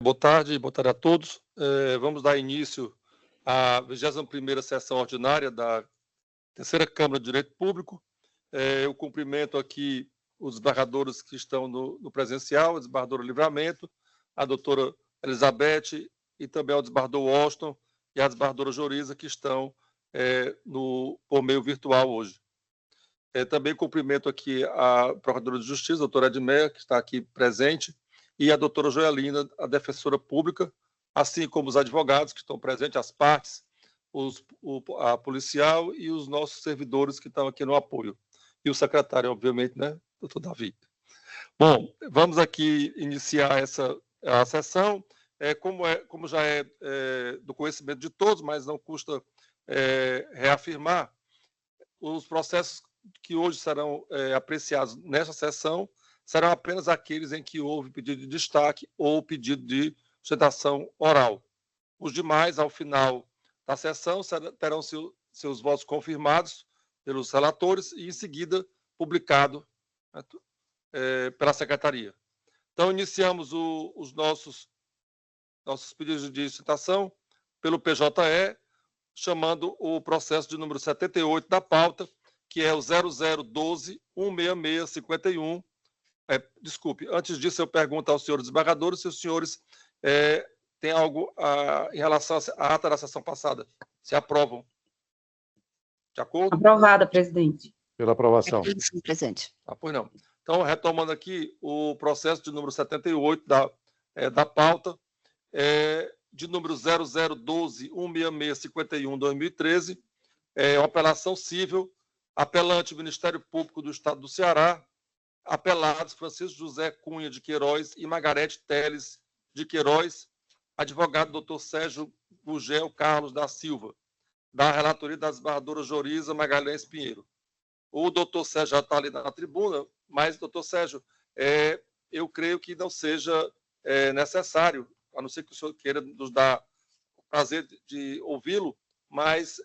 Boa tarde a todos. Vamos dar início à 21ª sessão ordinária da Terceira Câmara de Direito Público. Eu cumprimento aqui os desembargadores que estão no presencial, a desembargadora Livramento, a doutora Elizabeth e também o desembargador Washington e a desembargadora Joriza, que estão por meio virtual hoje. Também cumprimento aqui a Procuradora de Justiça, a doutora Edmeia, que está aqui presente, e a doutora Joelina, a defensora pública, assim como os advogados que estão presentes, as partes, a policial e os nossos servidores que estão aqui no apoio. E o secretário, obviamente, né, doutor Davi. Bom, vamos aqui iniciar a sessão. Como já é do conhecimento de todos, mas não custa reafirmar, os processos que hoje serão apreciados nesta sessão serão apenas aqueles em que houve pedido de destaque ou pedido de sustentação oral. Os demais, ao final da sessão, terão seus votos confirmados pelos relatores e, em seguida, publicado pela Secretaria. Então, iniciamos os nossos pedidos de sustentação pelo PJE, chamando o processo de número 78 da pauta, que é o 0012-16651. Desculpe, antes disso eu pergunto aos senhores desembargadores se os senhores têm algo em relação à ata da sessão passada. Se aprovam. De acordo? Aprovada, presidente. Pela aprovação. Sim, presidente. Pois não. Então, retomando aqui o processo de número 78 da pauta, de número 0012-16651-2013, uma apelação civil, apelante Ministério Público do Estado do Ceará, apelados Francisco José Cunha de Queiroz e Margarete Teles de Queiroz, advogado Dr. Sérgio Gugel Carlos da Silva, da relatoria das desembargadoras Joriza Magalhães Pinheiro. O doutor Sérgio já está ali na tribuna, mas, doutor Sérgio, eu creio que não seja necessário, a não ser que o senhor queira nos dar o prazer de ouvi-lo, mas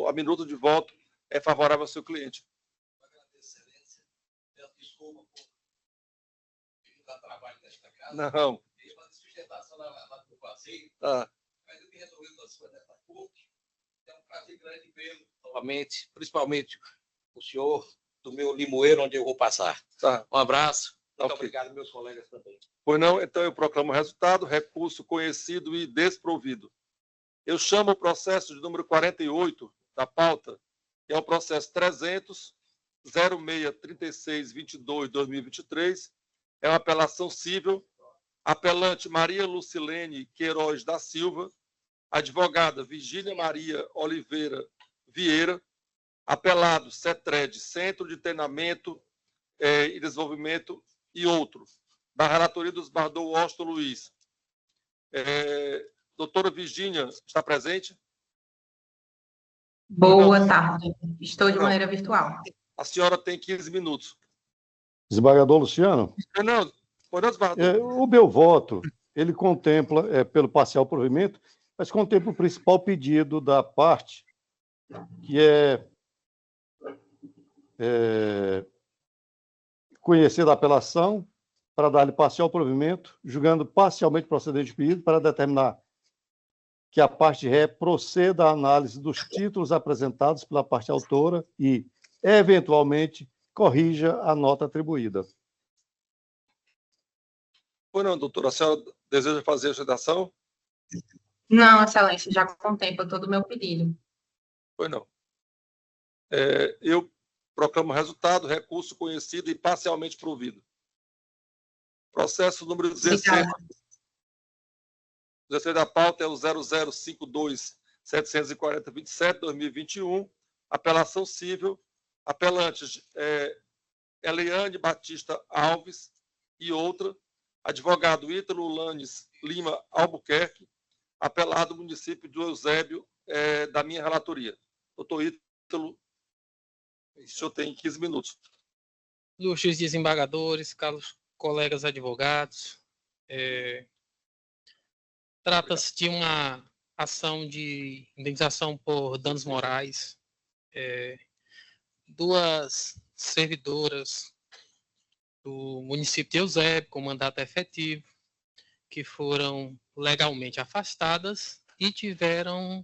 a minuta de voto é favorável ao seu cliente. Desculpa por dar trabalho nesta casa. Não. Eles fazem sustentação lá do passeio. Tá. Mas eu me resolvendo das coisas dessa corte. É um prazer grande vê-lo novamente, principalmente o senhor do meu limoeiro, onde eu vou passar. Tá. Um abraço. Muito Ok. obrigado, meus colegas também. Pois não, então eu proclamo o resultado, recurso conhecido e desprovido. Eu chamo o processo de número 48 da pauta, que é o processo 300-06-36-22-2023, é uma apelação civil, apelante Maria Lucilene Queiroz da Silva, advogada Virgínia Maria Oliveira Vieira, apelado CETRED, Centro de Treinamento e Desenvolvimento e outros, da relatoria do desembargador Washington Luiz. Doutora Virgínia, está presente? Boa tarde. Estou de maneira virtual. A senhora tem 15 minutos. Desembargador Luciano? Não, desembargador. O meu voto, ele contempla, pelo parcial provimento, mas contempla o principal pedido da parte, que é conhecer da apelação para dar-lhe parcial provimento, julgando parcialmente procedente o pedido para determinar que a parte ré proceda à análise dos títulos apresentados pela parte autora e, eventualmente, corrija a nota atribuída. Pois não, doutora, a senhora deseja fazer a sustentação? Não, excelência, já contempla todo o meu pedido. Pois não. Eu proclamo o resultado, recurso conhecido e parcialmente provido. Processo número 16. 16 da pauta é o 0052-740-27-2021, apelação civil, apelantes Eliane Batista Alves e outra, advogado Ítalo Lanes Lima Albuquerque, apelado do município de Eusébio, da minha relatoria. Doutor Ítalo, o senhor tem 15 minutos. Ilustres desembargadores, caros colegas advogados, trata-se de uma ação de indenização por danos morais. Duas servidoras do município de Eusébio, com mandato efetivo, que foram legalmente afastadas e tiveram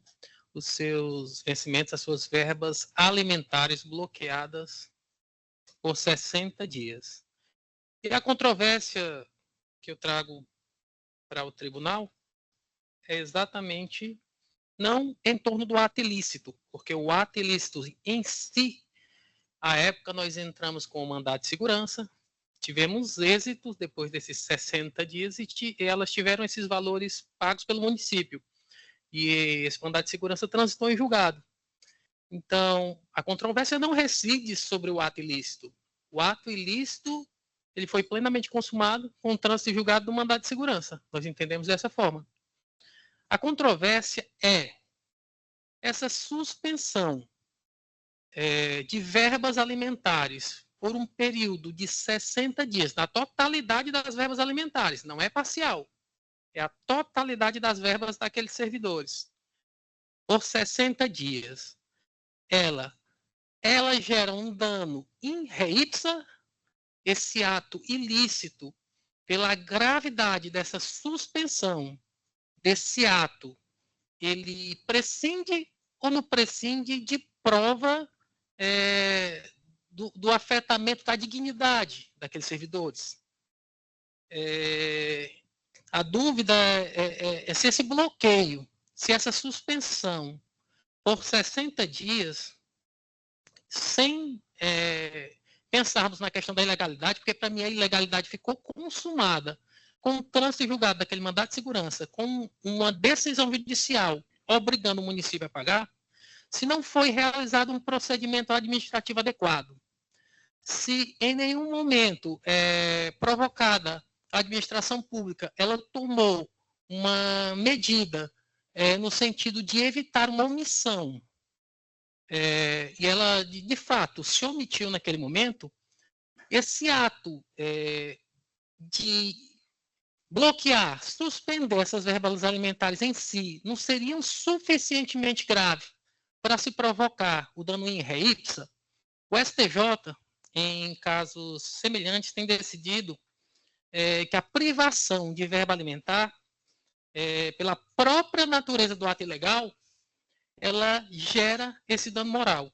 os seus vencimentos, as suas verbas alimentares bloqueadas por 60 dias. E a controvérsia que eu trago para o tribunal é exatamente não em torno do ato ilícito, porque o ato ilícito em si, à época nós entramos com o mandado de segurança, tivemos êxitos depois desses 60 dias e elas tiveram esses valores pagos pelo município. E esse mandado de segurança transitou em julgado. Então, a controvérsia não reside sobre o ato ilícito. O ato ilícito ele foi plenamente consumado com o trânsito em julgado do mandado de segurança. Nós entendemos dessa forma. A controvérsia é essa suspensão de verbas alimentares por um período de 60 dias, na totalidade das verbas alimentares, não é parcial, é a totalidade das verbas daqueles servidores, por 60 dias. Ela gera um dano in re ipsa. Esse ato ilícito, pela gravidade dessa suspensão, desse ato, ele prescinde ou não prescinde de prova do afetamento da dignidade daqueles servidores. A dúvida é se esse bloqueio, se essa suspensão por 60 dias, sem pensarmos na questão da ilegalidade, porque para mim a ilegalidade ficou consumada com o trânsito julgado daquele mandado de segurança, com uma decisão judicial obrigando o município a pagar, se não foi realizado um procedimento administrativo adequado, se em nenhum momento provocada a administração pública, ela tomou uma medida no sentido de evitar uma omissão, e ela, de fato, se omitiu naquele momento, esse ato de bloquear, suspender essas verbas alimentares em si, não seriam suficientemente grave para se provocar o dano in re ipsa. O STJ, em casos semelhantes, tem decidido que a privação de verba alimentar, pela própria natureza do ato ilegal, ela gera esse dano moral.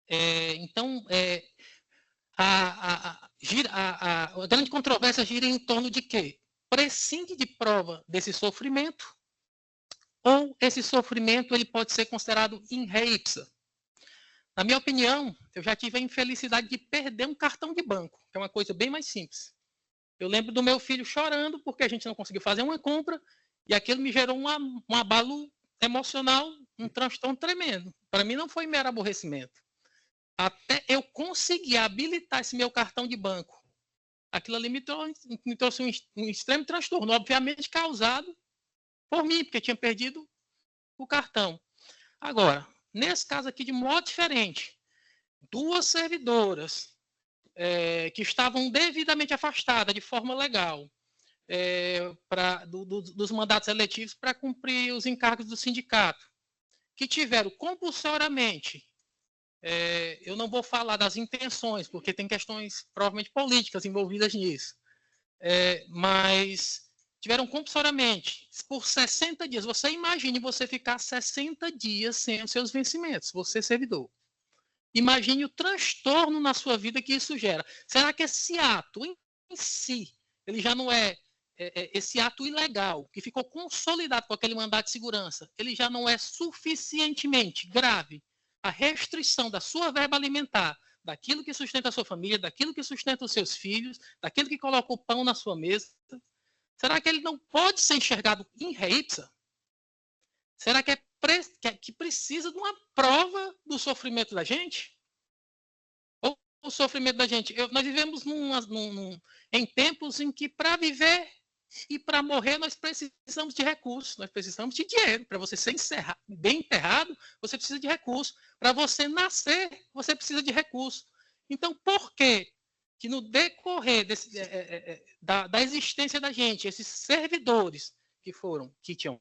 Então, a grande controvérsia gira em torno de quê? Prescinde de prova desse sofrimento, ou esse sofrimento ele pode ser considerado in re ipsa. Na minha opinião, eu já tive a infelicidade de perder um cartão de banco, que é uma coisa bem mais simples. Eu lembro do meu filho chorando porque a gente não conseguiu fazer uma compra e aquilo me gerou um abalo emocional, um transtorno tremendo. Para mim não foi mero aborrecimento. Até eu conseguir habilitar esse meu cartão de banco, aquilo ali me trouxe um extremo transtorno, obviamente causado por mim, porque tinha perdido o cartão. Agora, nesse caso aqui, de modo diferente, duas servidoras que estavam devidamente afastadas de forma legal dos mandatos eletivos para cumprir os encargos do sindicato, que tiveram compulsoriamente, eu não vou falar das intenções, porque tem questões provavelmente políticas envolvidas nisso, mas tiveram compulsoriamente por 60 dias. Você imagine você ficar 60 dias sem os seus vencimentos, você servidor. Imagine o transtorno na sua vida que isso gera. Será que esse ato em si, ele já não esse ato ilegal, que ficou consolidado com aquele mandado de segurança, ele já não é suficientemente grave? A restrição da sua verba alimentar, daquilo que sustenta a sua família, daquilo que sustenta os seus filhos, daquilo que coloca o pão na sua mesa, será que ele não pode ser enxergado in re ipsa? Será que que precisa de uma prova do sofrimento da gente? Ou o sofrimento da gente? Nós vivemos em tempos em que para viver e para morrer nós precisamos de recursos, nós precisamos de dinheiro. Para você ser bem enterrado, você precisa de recursos. Para você nascer, você precisa de recursos. Então, por que no decorrer da existência da gente, esses servidores que tinham,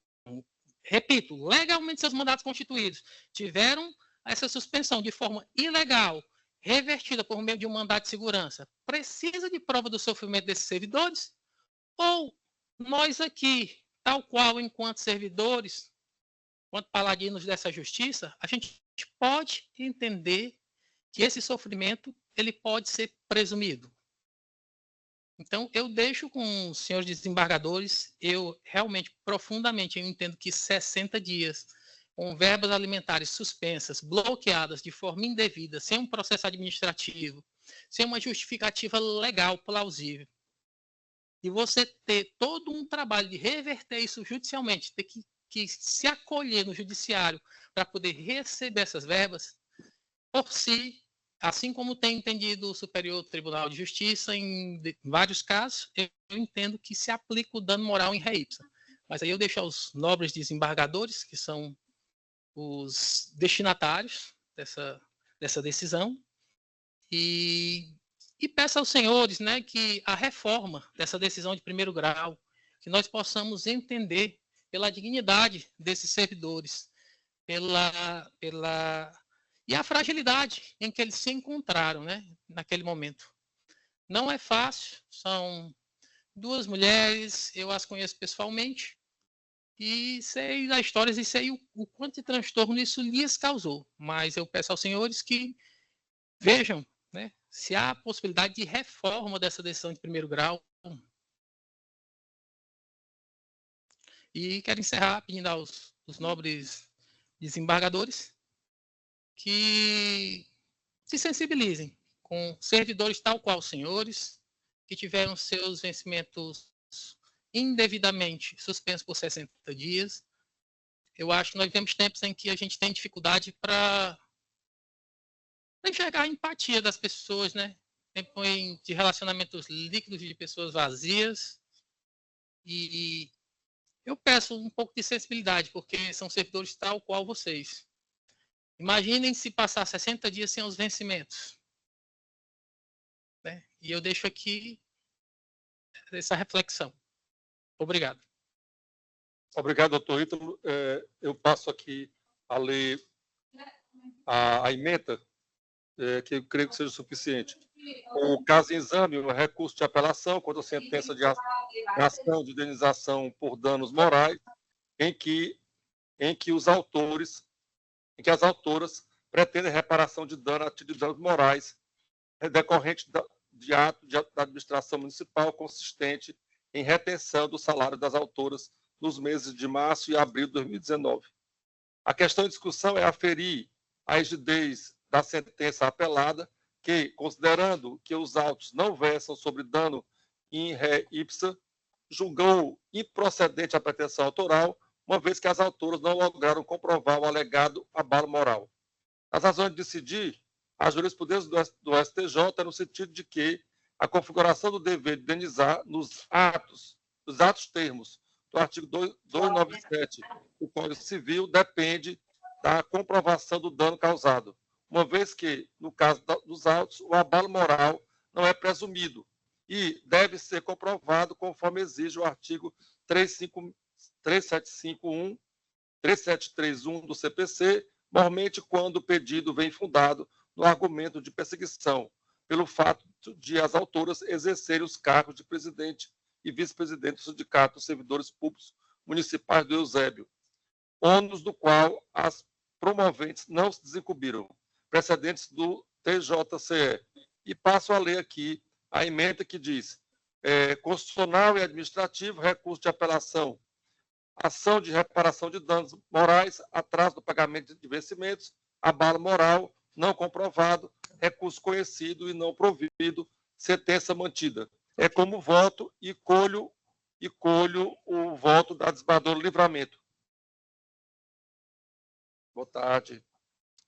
repito, legalmente seus mandatos constituídos, tiveram essa suspensão de forma ilegal, revertida por meio de um mandado de segurança, precisa de prova do sofrimento desses servidores? Ou Nós aqui, tal qual enquanto servidores, enquanto paladinos dessa justiça, a gente pode entender que esse sofrimento ele pode ser presumido. Então, eu deixo com os senhores desembargadores, eu realmente, profundamente, eu entendo que 60 dias com verbas alimentares suspensas, bloqueadas de forma indevida, sem um processo administrativo, sem uma justificativa legal plausível, e você ter todo um trabalho de reverter isso judicialmente, ter que se acolher no judiciário para poder receber essas verbas, por si, assim como tem entendido o Superior Tribunal de Justiça em vários casos, eu entendo que se aplica o dano moral em ré ipsa. Mas aí eu deixo aos nobres desembargadores, que são os destinatários dessa decisão, e peço aos senhores, né, que a reforma dessa decisão de primeiro grau, que nós possamos entender pela dignidade desses servidores, e a fragilidade em que eles se encontraram, né, naquele momento. Não é fácil, são 2 mulheres, eu as conheço pessoalmente, e sei das histórias e sei o quanto de transtorno isso lhes causou. Mas eu peço aos senhores que vejam, né, se há possibilidade de reforma dessa decisão de primeiro grau. E quero encerrar pedindo aos nobres desembargadores que se sensibilizem com servidores tal qual os senhores, que tiveram seus vencimentos indevidamente suspensos por 60 dias. Eu acho que nós vivemos tempos em que a gente tem dificuldade para enxergar a empatia das pessoas, né? Tempo de relacionamentos líquidos de pessoas vazias. E eu peço um pouco de sensibilidade, porque são servidores tal qual vocês. Imaginem se passar 60 dias sem os vencimentos. Né? E eu deixo aqui essa reflexão. Obrigado. Obrigado, doutor Ítalo. Eu passo aqui a ler a ementa, que eu creio que seja suficiente. O caso em exame, o recurso de apelação contra a sentença de ação de indenização por danos morais, em que as autoras pretendem reparação de dano a título de danos morais decorrente de ato da administração municipal consistente em retenção do salário das autoras nos meses de março e abril de 2019. A questão em discussão é aferir a rigidez da sentença apelada, que, considerando que os autos não versam sobre dano in ré ipsa, julgou improcedente a pretensão autoral, uma vez que as autoras não lograram comprovar o alegado abalo moral. As razões de decidir, a jurisprudência do STJ é no sentido de que a configuração do dever de indenizar nos atos termos do artigo 297 do Código Civil depende da comprovação do dano causado, uma vez que, no caso dos autos, o abalo moral não é presumido e deve ser comprovado conforme exige o artigo 3731 do CPC, normalmente quando o pedido vem fundado no argumento de perseguição, pelo fato de as autoras exercerem os cargos de presidente e vice-presidente do Sindicato dos Servidores Públicos Municipais do Eusébio, ônus do qual as promoventes não se desincubiram, precedentes do TJCE. E passo a ler aqui a emenda que diz: constitucional e administrativo, recurso de apelação, ação de reparação de danos morais, atraso do pagamento de vencimentos, abalo moral não comprovado, recurso conhecido e não provido, sentença mantida. É como voto e colho o voto da desembargadora Livramento. Boa tarde.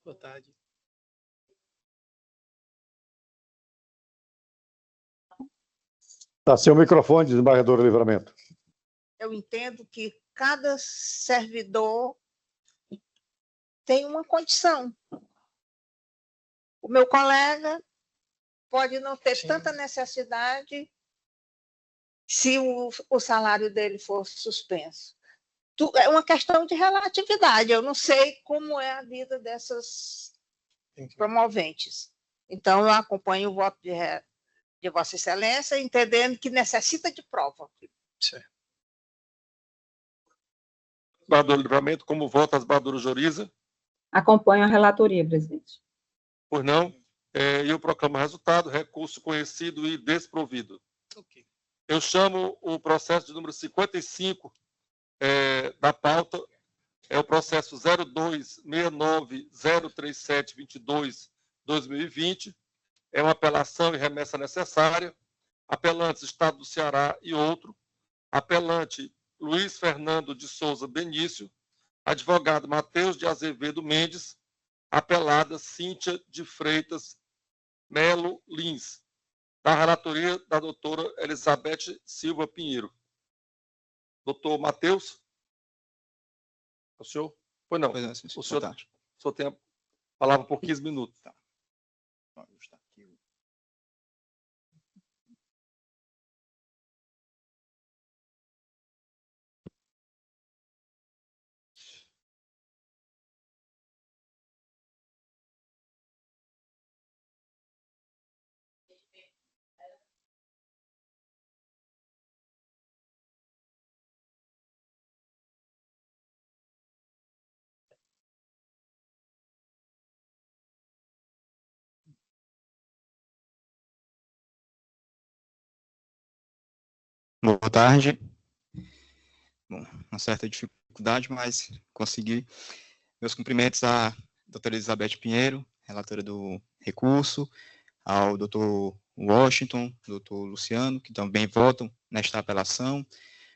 Boa tarde. Está sem o microfone, desembargadora Livramento. Eu entendo que cada servidor tem uma condição. O meu colega pode não ter tanta necessidade se o salário dele for suspenso. É uma questão de relatividade. Eu não sei como é a vida dessas promoventes. Então, eu acompanho o voto de Vossa Excelência, entendendo que necessita de prova. Certo. Desembargador Livramento, como vota a desembargadora Joriza? Acompanho a relatoria, presidente. Pois não. E eu proclamo o resultado, recurso conhecido e desprovido. Ok. Eu chamo o processo de número 55 da pauta, é o processo 0269-03722-2020, é uma apelação e remessa necessária, apelantes Estado do Ceará e outro, apelante Luiz Fernando de Souza Benício, advogado Matheus de Azevedo Mendes, apelada Cíntia de Freitas Melo Lins, da relatoria da doutora Elizabeth Silva Pinheiro. Doutor Matheus? O senhor? Pois não. Pois não, sim, o senhor boa tem a palavra por 15 minutos. Tá. Está aqui. Boa tarde. Bom, uma certa dificuldade, mas consegui. Meus cumprimentos à doutora Elizabeth Pinheiro, relatora do recurso, ao doutor Washington, doutor Luciano, que também votam nesta apelação,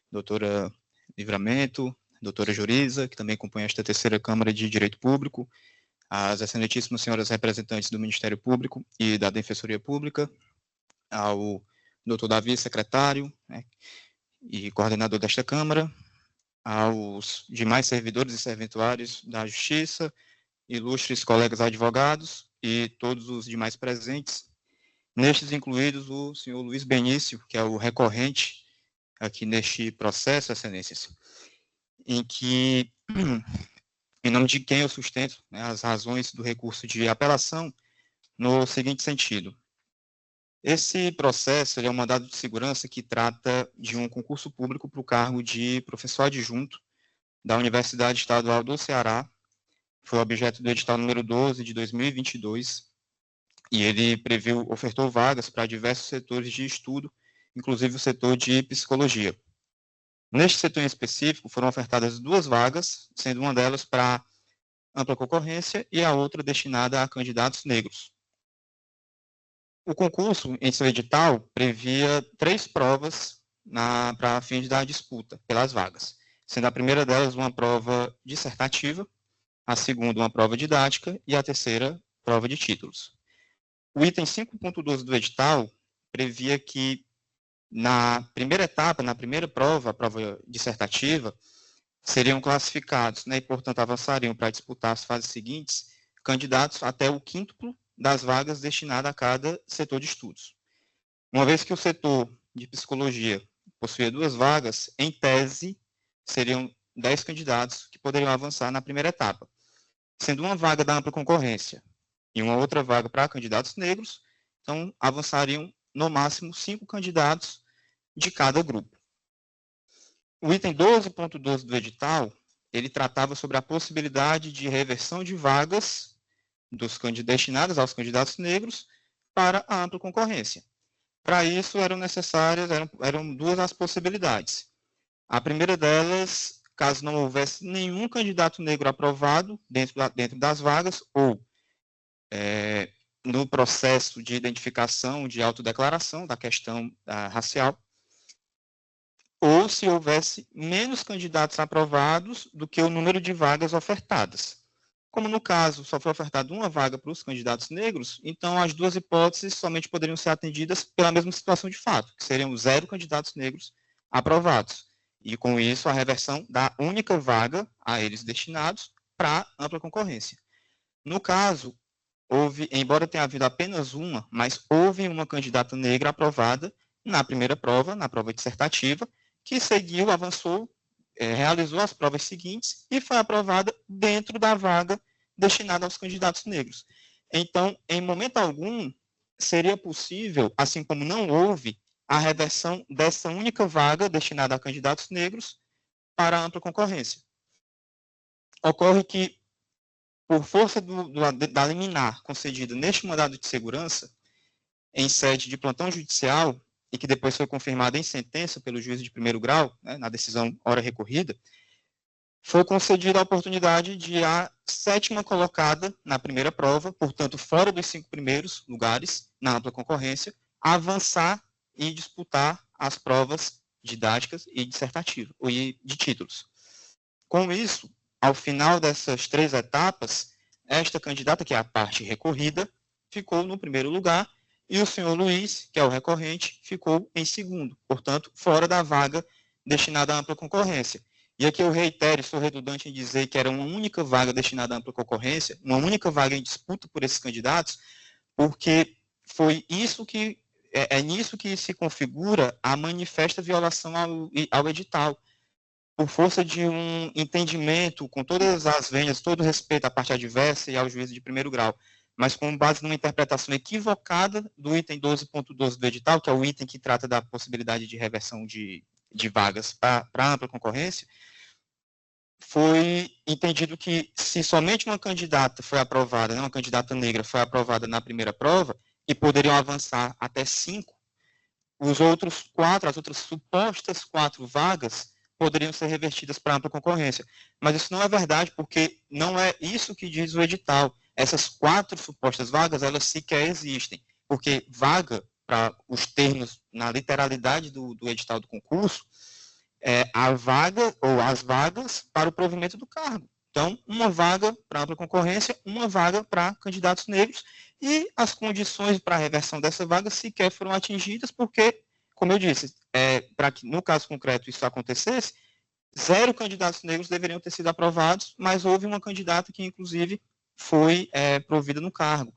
doutora Livramento, doutora Joriza, que também compõe esta terceira Câmara de Direito Público, às excelentíssimas senhoras representantes do Ministério Público e da Defensoria Pública, ao doutor Davi, secretário, né, e coordenador desta Câmara, aos demais servidores e serventuários da Justiça, ilustres colegas advogados e todos os demais presentes, nestes incluídos o senhor Luiz Benício, que é o recorrente aqui neste processo, excelências, em que, em nome de quem eu sustento, né, as razões do recurso de apelação no seguinte sentido. Esse processo é um mandado de segurança que trata de um concurso público para o cargo de professor adjunto da Universidade Estadual do Ceará. Foi objeto do edital número 12 de 2022 e ele ofertou vagas para diversos setores de estudo, inclusive o setor de psicologia. Neste setor em específico, foram ofertadas 2 vagas, sendo uma delas para ampla concorrência e a outra destinada a candidatos negros. O concurso, em seu edital, previa 3 provas para fins da disputa pelas vagas, sendo a primeira delas uma prova dissertativa, a segunda uma prova didática e a terceira prova de títulos. O item 5.12 do edital previa que na primeira etapa, na primeira prova, a prova dissertativa, seriam classificados, né, e portanto avançariam para disputar as fases seguintes, candidatos até o quíntuplo das vagas destinadas a cada setor de estudos. Uma vez que o setor de psicologia possuía 2 vagas, em tese, seriam 10 candidatos que poderiam avançar na primeira etapa, sendo uma vaga da ampla concorrência e uma outra vaga para candidatos negros, então avançariam no máximo 5 candidatos de cada grupo. O item 12.12 do edital, ele tratava sobre a possibilidade de reversão de vagas destinadas aos candidatos negros para a ampla concorrência. Para isso, eram 2 as possibilidades. A primeira delas, caso não houvesse nenhum candidato negro aprovado dentro das vagas, ou no processo de identificação, de autodeclaração da questão racial, ou se houvesse menos candidatos aprovados do que o número de vagas ofertadas. Como no caso só foi ofertada uma vaga para os candidatos negros, então as 2 hipóteses somente poderiam ser atendidas pela mesma situação de fato, que seriam 0 candidatos negros aprovados. E com isso a reversão da única vaga a eles destinados para ampla concorrência. No caso, embora tenha havido apenas uma, mas houve uma candidata negra aprovada na primeira prova, na prova dissertativa, que seguiu, avançou, realizou as provas seguintes e foi aprovada dentro da vaga destinada aos candidatos negros. Então, em momento algum, seria possível, assim como não houve, a reversão dessa única vaga destinada a candidatos negros para a ampla concorrência. ocorre que, por força da liminar concedida neste mandado de segurança, em sede de plantão judicial, e que depois foi confirmada em sentença pelo juiz de primeiro grau, né, na decisão hora recorrida, foi concedida a oportunidade de a 7ª colocada na primeira prova, portanto, fora dos 5 primeiros lugares, na ampla concorrência, avançar e disputar as provas didáticas e dissertativas, e de títulos. Com isso, ao final dessas 3 etapas, esta candidata, que é a parte recorrida, ficou no primeiro lugar, e o senhor Luiz, que é o recorrente, ficou em segundo, portanto, fora da vaga destinada à ampla concorrência. E aqui eu reitero, sou redundante em dizer que era uma única vaga destinada à ampla concorrência, uma única vaga em disputa por esses candidatos, porque foi isso que, é nisso que se configura a manifesta violação ao edital. Por força de um entendimento, com todas as venhas, todo respeito à parte adversa e ao juízo de primeiro grau, mas com base numa interpretação equivocada do item 12.12 do edital, que é o item que trata da possibilidade de reversão de vagas para ampla concorrência, foi entendido que se somente uma candidata foi aprovada, né, uma candidata negra foi aprovada na primeira prova, e poderiam avançar até 5, os outros 4, as outras supostas 4 vagas, poderiam ser revertidas para ampla concorrência. Mas isso não é verdade, porque não é isso que diz o edital. Essas 4 supostas vagas, elas sequer existem, porque vaga, para os termos, na literalidade do edital do concurso, é a vaga ou as vagas para o provimento do cargo. Então, uma vaga para ampla concorrência, uma vaga para candidatos negros, e as condições para a reversão dessa vaga sequer foram atingidas, porque, como eu disse, para que no caso concreto isso acontecesse, 0 candidatos negros deveriam ter sido aprovados, mas houve uma candidata que, inclusive, foi provida no cargo.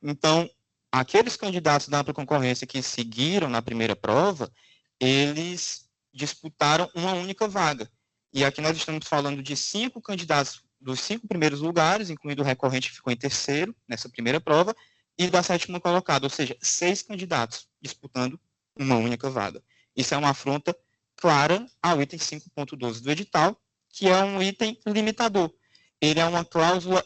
Então, aqueles candidatos da ampla concorrência que seguiram na primeira prova, eles disputaram uma única vaga. E aqui nós estamos falando de 5 candidatos dos 5 primeiros lugares, incluindo o recorrente que ficou em terceiro, nessa primeira prova, e da 7ª colocada, ou seja, 6 candidatos disputando uma única vaga. Isso é uma afronta clara ao item 5.12 do edital, que é um item limitador. Ele é uma cláusula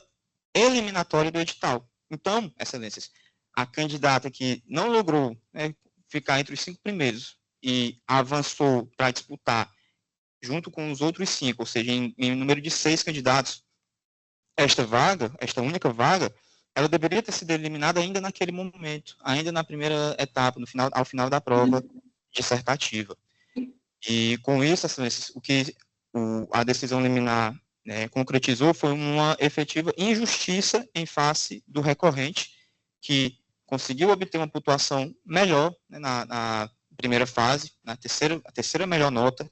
eliminatória do edital. Então, excelências, a candidata que não logrou, né, ficar entre os 5 primeiros e avançou para disputar junto com os outros 5, ou seja, em número de 6 candidatos, esta vaga, esta única vaga, ela deveria ter sido eliminada ainda naquele momento, ainda na primeira etapa, ao final da prova dissertativa. E com isso, excelências, o que a decisão liminar, né, concretizou foi uma efetiva injustiça em face do recorrente, que conseguiu obter uma pontuação melhor, né, na primeira fase, a terceira melhor nota,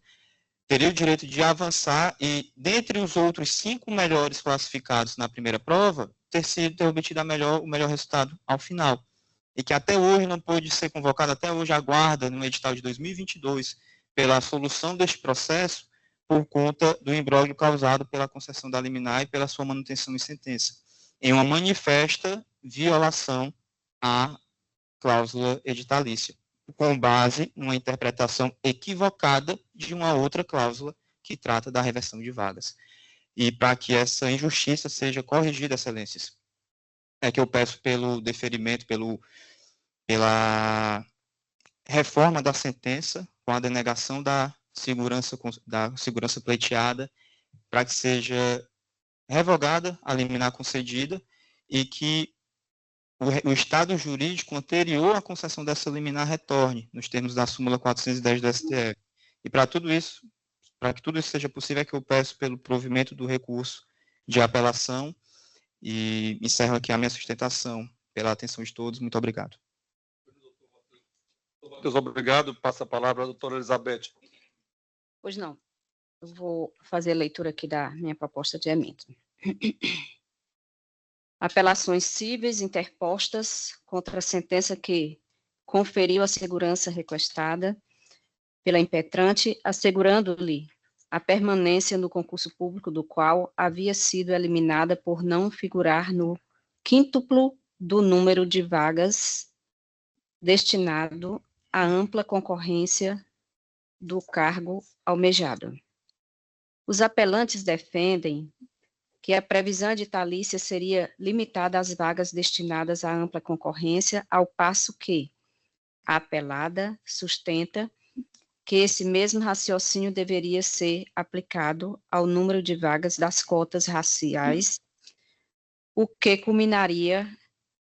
teria o direito de avançar e, dentre os outros 5 melhores classificados na primeira prova, ter obtido o melhor resultado ao final. E que até hoje não pôde ser convocado, até hoje aguarda, no edital de 2022, pela solução deste processo, por conta do imbróglio causado pela concessão da liminar e pela sua manutenção em sentença, em uma manifesta violação à cláusula editalícia, com base numa interpretação equivocada de uma outra cláusula que trata da reversão de vagas. E para que essa injustiça seja corrigida, excelências, é que eu peço pelo deferimento, pela reforma da sentença, com a denegação da segurança pleiteada, para que seja revogada a liminar concedida e que o estado jurídico anterior à concessão dessa liminar retorne, nos termos da súmula 410 do STF. E para que tudo isso seja possível, é que eu peço pelo provimento do recurso de apelação e encerro aqui a minha sustentação. Pela atenção de todos, muito obrigado. Muito obrigado. Passa a palavra à doutora Elizabeth. Pois não. Eu vou fazer a leitura aqui da minha proposta de emenda. Apelações cíveis interpostas contra a sentença que conferiu a segurança requestada pela impetrante, assegurando-lhe a permanência no concurso público do qual havia sido eliminada por não figurar no quíntuplo do número de vagas destinado à ampla concorrência do cargo almejado. Os apelantes defendem que a previsão editalícia seria limitada às vagas destinadas à ampla concorrência, ao passo que a apelada sustenta que esse mesmo raciocínio deveria ser aplicado ao número de vagas das cotas raciais, o que culminaria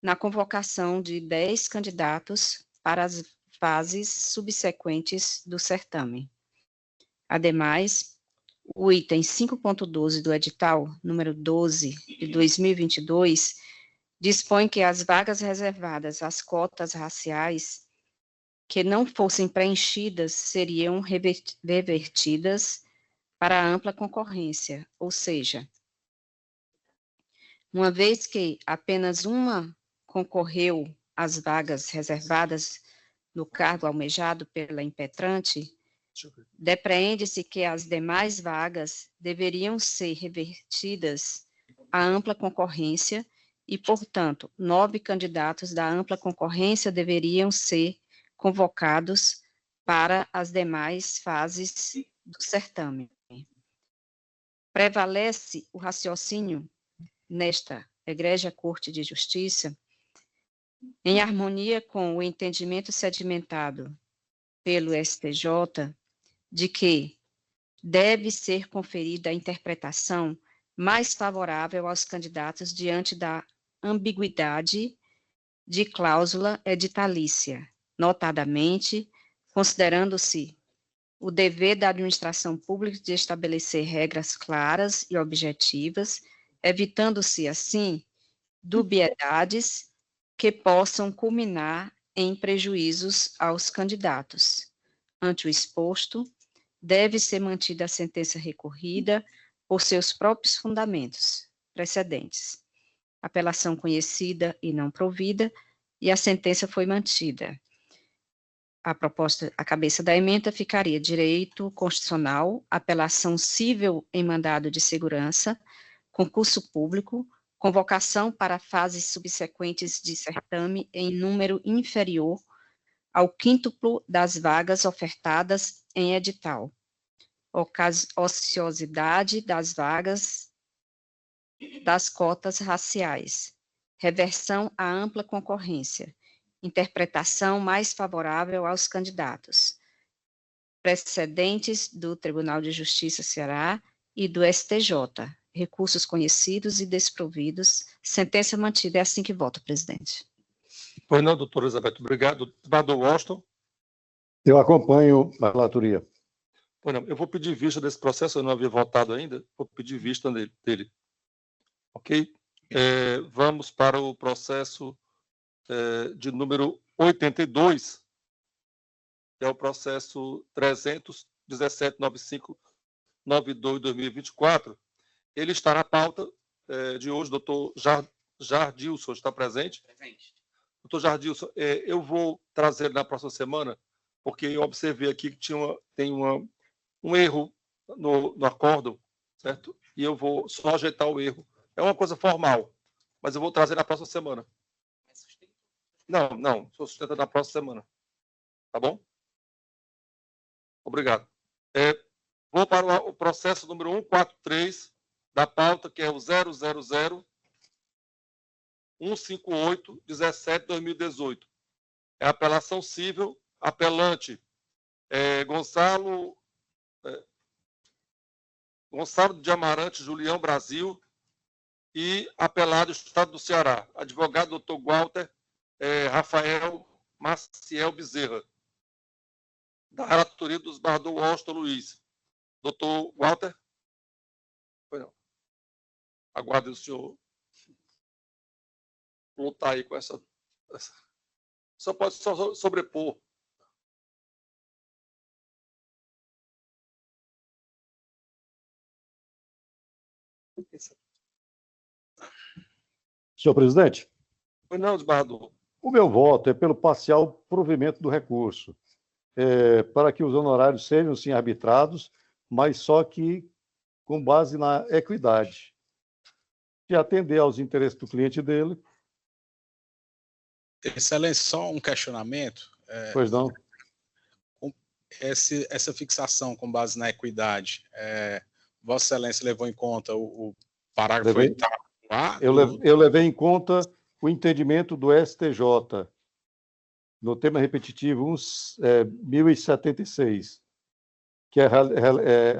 na convocação de 10 candidatos para as fases subsequentes do certame. Ademais, o item 5.12 do edital, número 12, de 2022, dispõe que as vagas reservadas às cotas raciais que não fossem preenchidas seriam revertidas para a ampla concorrência, ou seja, uma vez que apenas uma concorreu às vagas reservadas no cargo almejado pela impetrante, depreende-se que as demais vagas deveriam ser revertidas à ampla concorrência e, portanto, 9 candidatos da ampla concorrência deveriam ser convocados para as demais fases do certame. Prevalece o raciocínio nesta egrégia Corte de Justiça, em harmonia com o entendimento sedimentado pelo STJ, de que deve ser conferida a interpretação mais favorável aos candidatos diante da ambiguidade de cláusula editalícia, notadamente, considerando-se o dever da administração pública de estabelecer regras claras e objetivas, evitando-se, assim, dubiedades que possam culminar em prejuízos aos candidatos. Ante o exposto, deve ser mantida a sentença recorrida por seus próprios fundamentos precedentes. Apelação conhecida e não provida, e a sentença foi mantida. A cabeça da ementa ficaria direito constitucional, apelação cível em mandado de segurança, concurso público, convocação para fases subsequentes de certame em número inferior ao quíntuplo das vagas ofertadas em edital, ociosidade das vagas das cotas raciais, reversão à ampla concorrência, interpretação mais favorável aos candidatos, precedentes do Tribunal de Justiça Ceará e do STJ, recursos conhecidos e desprovidos, sentença mantida. É assim que voto, presidente. Pois não, doutora Elizabeth, obrigado. Senador Washington. Eu acompanho a relatoria. Pois não, eu vou pedir vista desse processo, eu não havia votado ainda, vou pedir vista dele. Ok? Vamos para o processo de número 82, que é o processo 317.9592/2024. Ele está na pauta de hoje, doutor Jardilson está presente? Presente. Doutor Jardilson, eu vou trazer na próxima semana, porque eu observei aqui que tem um erro no acórdão, certo? E eu vou só ajeitar o erro. É uma coisa formal, mas eu vou trazer na próxima semana. Não, sou sustenta na próxima semana. Tá bom? Obrigado. Vou para o processo número 143 da pauta, que é o 000-158-17/2018. É apelação civil, apelante Gonçalo de Amarante Julião Brasil e apelado Estado do Ceará, advogado Dr. Walter Rafael Maciel Bezerra, da relatoria dos Bardou Washington Luiz. Doutor Walter? Foi não. Aguarde o senhor lutar aí com essa. Só pode sobrepor. Senhor presidente? Pois não, desembargador. O meu voto é pelo parcial provimento do recurso, para que os honorários sejam, sim, arbitrados, mas só que com base na equidade, de atender aos interesses do cliente dele. Excelência, só um questionamento. Pois não. Essa fixação com base na equidade, Vossa Excelência levou em conta o parágrafo 8º. Eu levei em conta o entendimento do STJ, no tema repetitivo 1076, que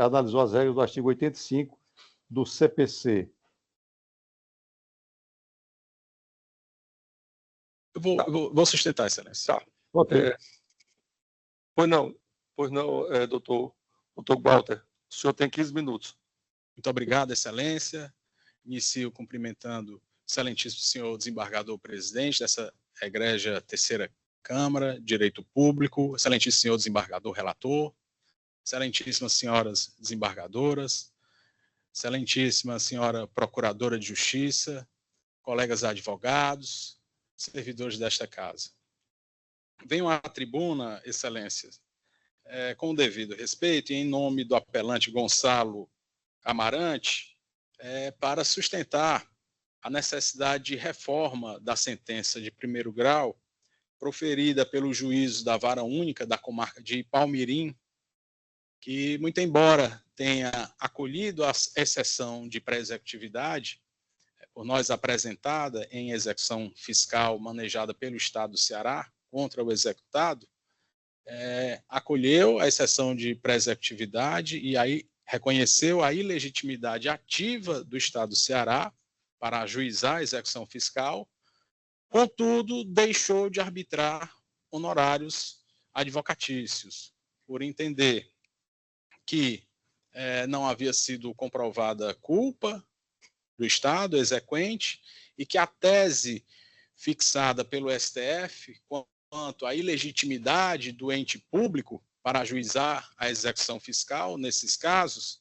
analisou as regras do artigo 85 do CPC. Eu vou sustentar, Excelência. Tá. Ok. Pois não, doutor Walter. O senhor tem 15 minutos. Muito obrigado, Excelência. Inicio cumprimentando o excelentíssimo senhor desembargador presidente dessa egrégia terceira Câmara, Direito Público, excelentíssimo senhor desembargador relator, excelentíssimas senhoras desembargadoras, excelentíssima senhora procuradora de Justiça, colegas advogados, servidores desta casa. Venho à tribuna, Excelências, com o devido respeito e em nome do apelante Gonçalo Amarante, para sustentar a necessidade de reforma da sentença de primeiro grau proferida pelo juízo da Vara Única da Comarca de Palmirim, que, muito embora tenha acolhido a exceção de pré-executividade, por nós apresentada em execução fiscal manejada pelo Estado do Ceará contra o executado, acolheu a exceção de pré-executividade e aí reconheceu a ilegitimidade ativa do Estado do Ceará para ajuizar a execução fiscal, contudo, deixou de arbitrar honorários advocatícios, por entender que não havia sido comprovada culpa do Estado exequente e que a tese fixada pelo STF quanto à ilegitimidade do ente público para ajuizar a execução fiscal, nesses casos,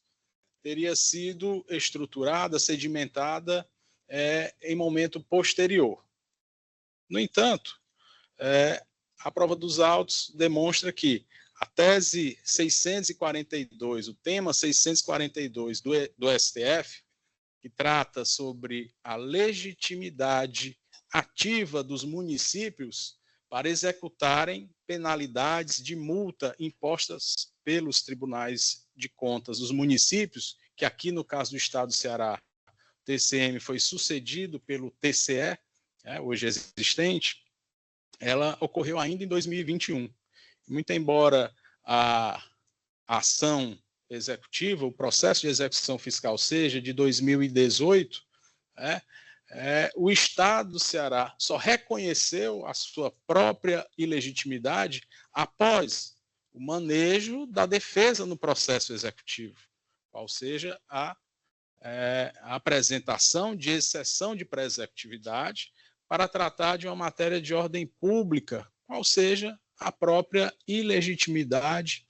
teria sido estruturada, sedimentada em momento posterior. No entanto, a prova dos autos demonstra que a tese 642, o tema 642 do STF, que trata sobre a legitimidade ativa dos municípios para executarem penalidades de multa impostas pelos tribunais de contas dos municípios, que aqui no caso do Estado do Ceará, o TCM foi sucedido pelo TCE, hoje existente, ela ocorreu ainda em 2021. Muito embora a ação executiva, o processo de execução fiscal seja de 2018, o Estado do Ceará só reconheceu a sua própria ilegitimidade após o manejo da defesa no processo executivo, qual seja a apresentação de exceção de pré-executividade para tratar de uma matéria de ordem pública, qual seja a própria ilegitimidade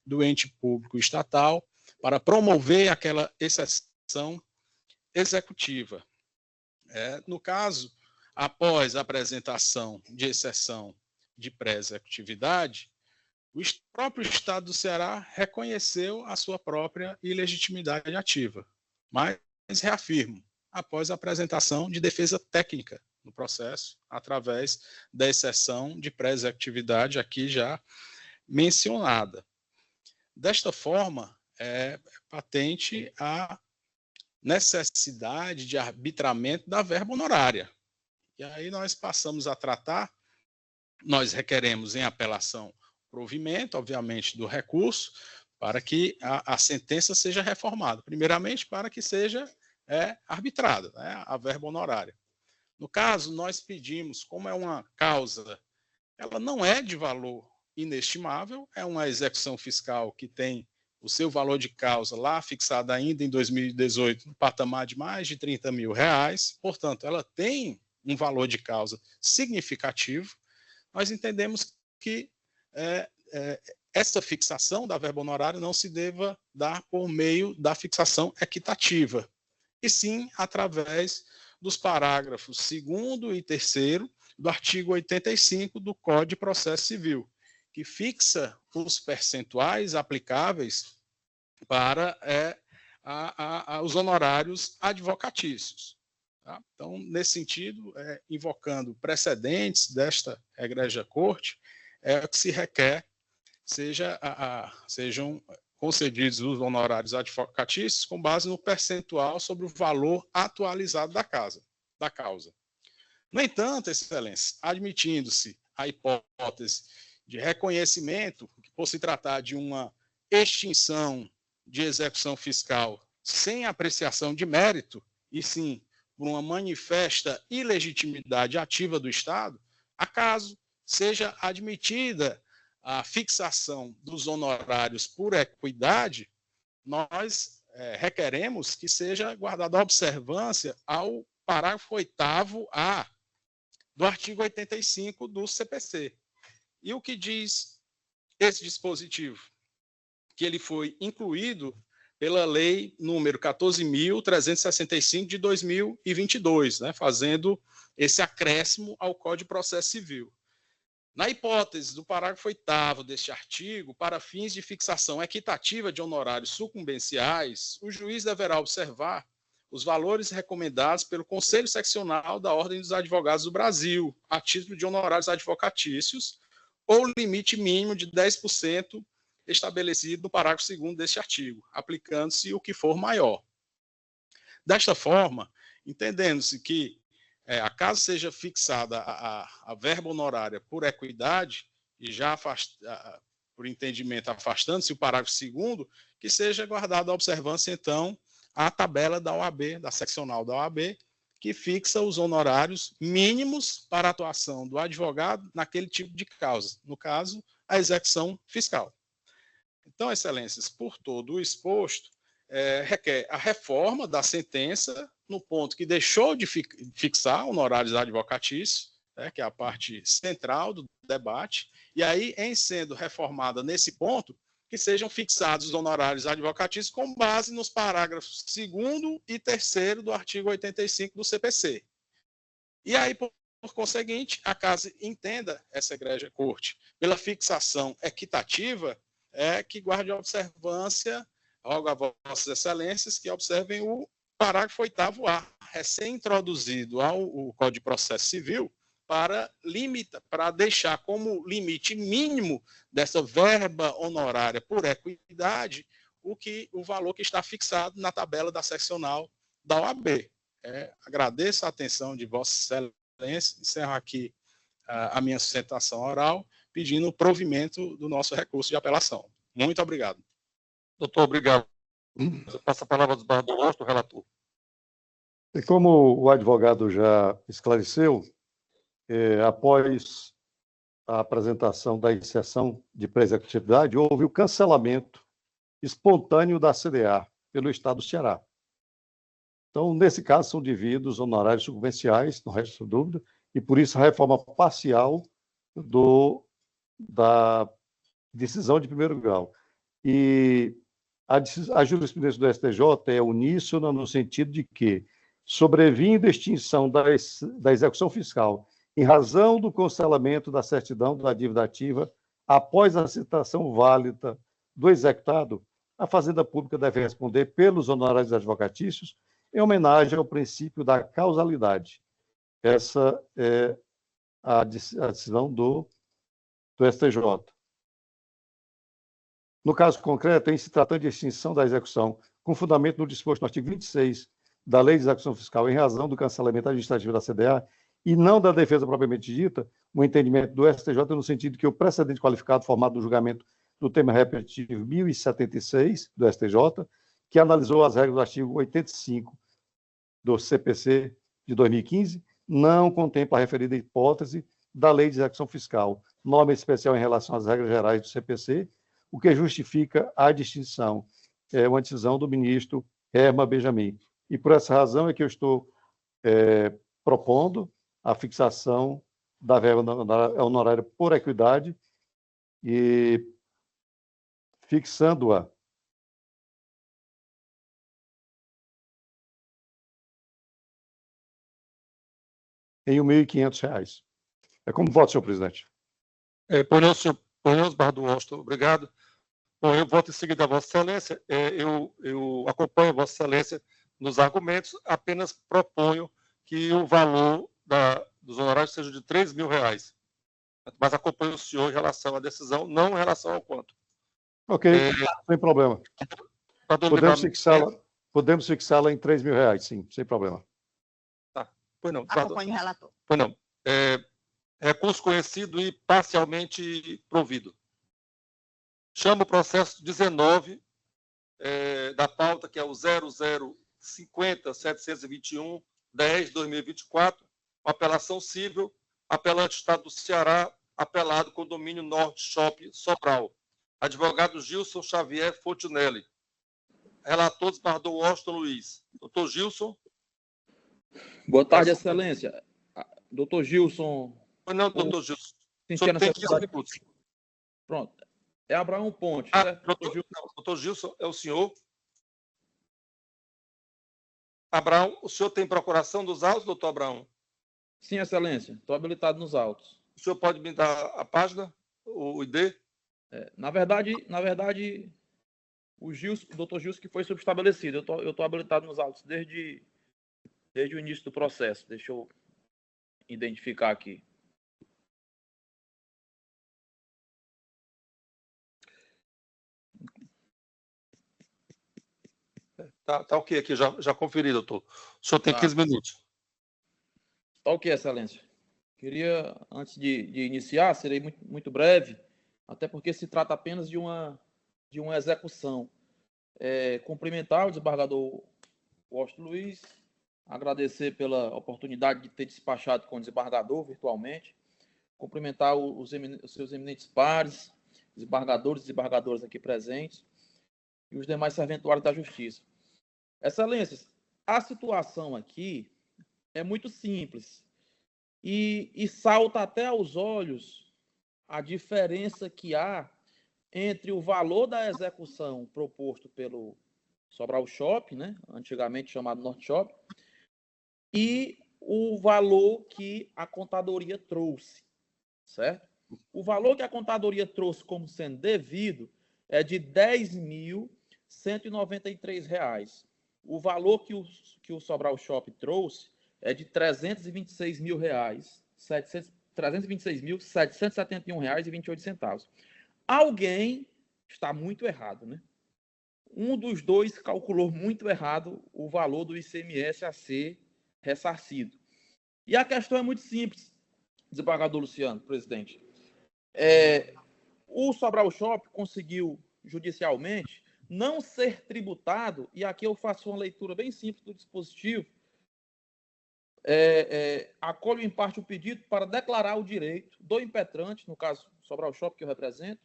do ente público estatal para promover aquela exceção executiva. No caso, após a apresentação de exceção de pré-executividade, o próprio Estado do Ceará reconheceu a sua própria ilegitimidade ativa, mas reafirmo, após a apresentação de defesa técnica no processo, através da exceção de pré-executividade aqui já mencionada. Desta forma, é patente a necessidade de arbitramento da verba honorária. E aí nós passamos a tratar, nós requeremos em apelação provimento, obviamente, do recurso, para que a sentença seja reformada. Primeiramente, para que seja arbitrada, a verba honorária. No caso, nós pedimos, como é uma causa, ela não é de valor inestimável, é uma execução fiscal que tem o seu valor de causa lá fixado ainda em 2018 no patamar de mais de R$30 mil, portanto, ela tem um valor de causa significativo. Nós entendemos que essa fixação da verba honorária não se deva dar por meio da fixação equitativa, e sim através dos parágrafos 2º e 3º do artigo 85 do Código de Processo Civil, que fixa os percentuais aplicáveis para os honorários advocatícios. Tá? Então, nesse sentido, invocando precedentes desta egrégia corte, é que se requer sejam concedidos os honorários advocatícios com base no percentual sobre o valor atualizado da causa. No entanto, Excelência, admitindo-se a hipótese de reconhecimento, que por se tratar de uma extinção de execução fiscal sem apreciação de mérito, e sim por uma manifesta ilegitimidade ativa do Estado, acaso seja admitida a fixação dos honorários por equidade, nós requeremos que seja guardada a observância ao parágrafo 8º-A do artigo 85 do CPC. E o que diz esse dispositivo? Que ele foi incluído pela lei número 14.365 de 2022, né, fazendo esse acréscimo ao Código de Processo Civil. Na hipótese do parágrafo 8º deste artigo, para fins de fixação equitativa de honorários sucumbenciais, o juiz deverá observar os valores recomendados pelo Conselho Seccional da Ordem dos Advogados do Brasil, a título de honorários advocatícios, ou limite mínimo de 10% estabelecido no parágrafo 2º deste artigo, aplicando-se o que for maior. Desta forma, entendendo-se que acaso seja fixada a verba honorária por equidade, e já por entendimento afastando-se o parágrafo 2º, que seja guardada a observância, então, a tabela da OAB, da seccional da OAB, que fixa os honorários mínimos para a atuação do advogado naquele tipo de causa, no caso, a execução fiscal. Então, Excelências, por todo o exposto, requer a reforma da sentença no ponto que deixou de fixar honorários advocatícios, que é a parte central do debate, e aí, em sendo reformada nesse ponto, que sejam fixados os honorários advocatícios com base nos parágrafos 2º e 3º do artigo 85 do CPC. E aí, por conseguinte, a Casa entenda essa egrégia corte pela fixação equitativa, que guarde a observância, rogo a vossas excelências que observem o parágrafo 8º-A, recém-introduzido ao Código de Processo Civil, para deixar como limite mínimo dessa verba honorária por equidade o valor que está fixado na tabela da seccional da OAB. Agradeço a atenção de vossas excelências, encerro aqui a minha sustentação oral, pedindo o provimento do nosso recurso de apelação. Muito obrigado. Doutor, obrigado. Eu passo a palavra ao Barra do Rosto, relator. E como o advogado já esclareceu, após a apresentação da inserção de pré-executividade, houve o cancelamento espontâneo da CDA pelo Estado do Ceará. Então, nesse caso, são devidos honorários sucumbenciais, não resta dúvida, e por isso a reforma parcial da decisão de primeiro grau. E a jurisprudência do STJ é uníssona no sentido de que, sobrevindo a extinção da execução fiscal em razão do cancelamento da certidão da dívida ativa, após a citação válida do executado, a Fazenda Pública deve responder pelos honorários advocatícios em homenagem ao princípio da causalidade. Essa é a decisão do STJ. No caso concreto, em se tratando de extinção da execução, com fundamento no disposto no artigo 26 da Lei de Execução Fiscal, em razão do cancelamento administrativo da CDA, e não da defesa propriamente dita, o entendimento do STJ no sentido que o precedente qualificado formado no julgamento do tema repetitivo 1076 do STJ, que analisou as regras do artigo 85 do CPC de 2015, não contempla a referida hipótese da Lei de Execução Fiscal, norma especial em relação às regras gerais do CPC, o que justifica a distinção. É uma decisão do ministro Herman Benjamin. E por essa razão é que eu estou propondo a fixação da verba honorária por equidade e fixando-a em R$ 1.500. Como voto, senhor presidente? Ponhamos Barra do Rosto, obrigado. Bom, eu voto em seguida a Vossa Excelência. Eu acompanho a Vossa Excelência nos argumentos, apenas proponho que o valor dos honorários seja de R$ 3.000, mas acompanho o senhor em relação à decisão, não em relação ao quanto. Ok, sem problema. Podemos fixá-la em R$3.000, sim, sem problema. Tá. Pois não. Acompanhe o relator. Pois não. Recurso conhecido e parcialmente provido. Chama o processo 19 da pauta, que é o 0050.721.10/2024, apelação civil, apelante Estado do Ceará, apelado Condomínio Norte Shopping Sobral. Advogado Gilson Xavier Fontinelli. Relator, desembargador Washington Luiz. Doutor Gilson. Boa tarde, Excelência. Doutor Gilson. Não, doutor Gilson. O senhor tem 15 minutos. Pronto. É Abraão Ponte, certo? Doutor Gilson, é o senhor. Abraão, o senhor tem procuração dos autos, doutor Abraão? Sim, Excelência. Estou habilitado nos autos. O senhor pode me dar a página, o ID? Na verdade, o doutor Gilson que foi subestabelecido. Eu estou habilitado nos autos desde o início do processo. Deixa eu identificar aqui. Tá ok aqui, já conferi, doutor. O senhor tem 15 minutos. Tá ok, Excelência. Queria, antes de iniciar, serei muito, muito breve, até porque se trata apenas de uma execução. Cumprimentar o desembargador Washington Luiz, agradecer pela oportunidade de ter despachado com o desembargador virtualmente, cumprimentar os seus eminentes pares, desembargadores e desembargadoras aqui presentes, e os demais serventuários da Justiça. Excelências, a situação aqui é muito simples e salta até aos olhos a diferença que há entre o valor da execução proposto pelo Sobral Shopping, né, antigamente chamado Norte Shopping, e o valor que a contadoria trouxe, certo? O valor que a contadoria trouxe como sendo devido é de R$10.193. O valor que o Sobral Shopping trouxe é de R$326.771,28. Alguém está muito errado, né? Um dos dois calculou muito errado o valor do ICMS a ser ressarcido. E a questão é muito simples, desembargador Luciano, presidente. O Sobral Shopping conseguiu, judicialmente, não ser tributado, e aqui eu faço uma leitura bem simples do dispositivo, acolho em parte o pedido para declarar o direito do impetrante, no caso Sobral Shopping que eu represento,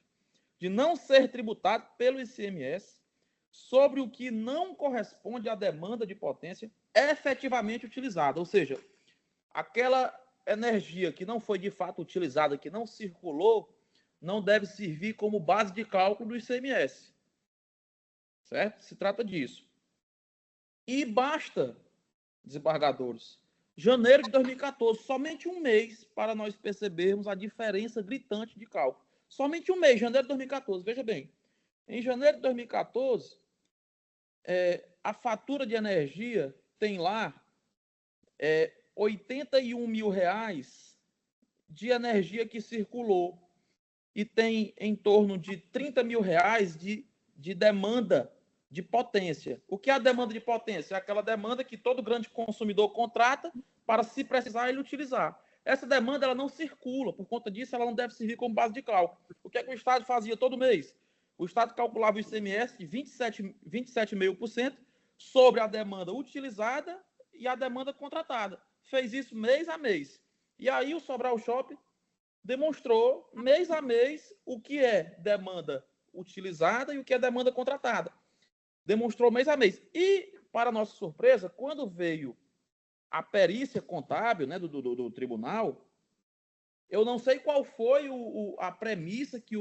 de não ser tributado pelo ICMS sobre o que não corresponde à demanda de potência efetivamente utilizada, ou seja, aquela energia que não foi de fato utilizada, que não circulou, não deve servir como base de cálculo do ICMS. Certo? Se trata disso. E basta, desembargadores, janeiro de 2014, somente um mês para nós percebermos a diferença gritante de cálculo. Somente um mês, janeiro de 2014. Veja bem, em janeiro de 2014, a fatura de energia tem lá R$81 mil de energia que circulou e tem em torno de R$30 mil de demanda de potência. O que é a demanda de potência? É aquela demanda que todo grande consumidor contrata para, se precisar, ele utilizar. Essa demanda ela não circula, por conta disso ela não deve servir como base de cálculo. O que é que o Estado fazia todo mês? O Estado calculava o ICMS de 27,5% sobre a demanda utilizada e a demanda contratada. Fez isso mês a mês. E aí o Sobral Shopping demonstrou mês a mês o que é demanda utilizada e o que é demanda contratada. Demonstrou mês a mês. E, para nossa surpresa, quando veio a perícia contábil, né, do tribunal, eu não sei qual foi a premissa que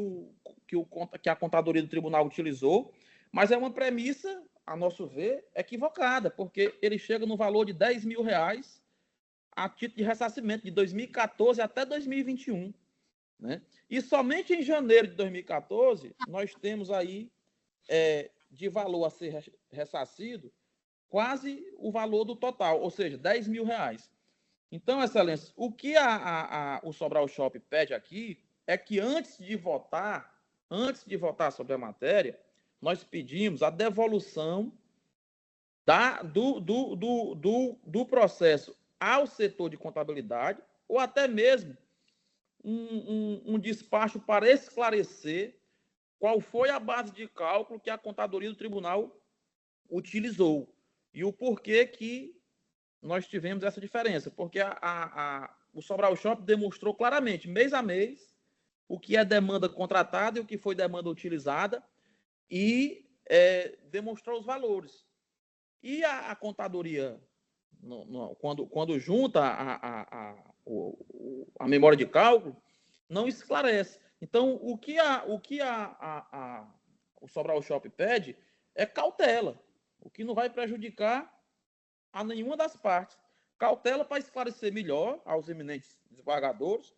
a contadoria do tribunal utilizou, mas é uma premissa, a nosso ver, equivocada, porque ele chega no valor de R$10 mil a título de ressarcimento de 2014 até 2021. Né? E somente em janeiro de 2014, nós temos aí, de valor a ser ressarcido, quase o valor do total, ou seja, R$10 mil. Então, Excelência, o que o Sobral Shopping pede aqui é que antes de votar antes de votar sobre a matéria, nós pedimos a devolução do processo ao setor de contabilidade, ou até mesmo um despacho para esclarecer qual foi a base de cálculo que a contadoria do tribunal utilizou e o porquê que nós tivemos essa diferença. Porque o Sobral Shop demonstrou claramente, mês a mês, o que é demanda contratada e o que foi demanda utilizada e demonstrou os valores. E a contadoria, quando junta a memória de cálculo, não esclarece. Então, o que o Sobral Shop pede é cautela, o que não vai prejudicar a nenhuma das partes. Cautela para esclarecer melhor aos eminentes desembargadores,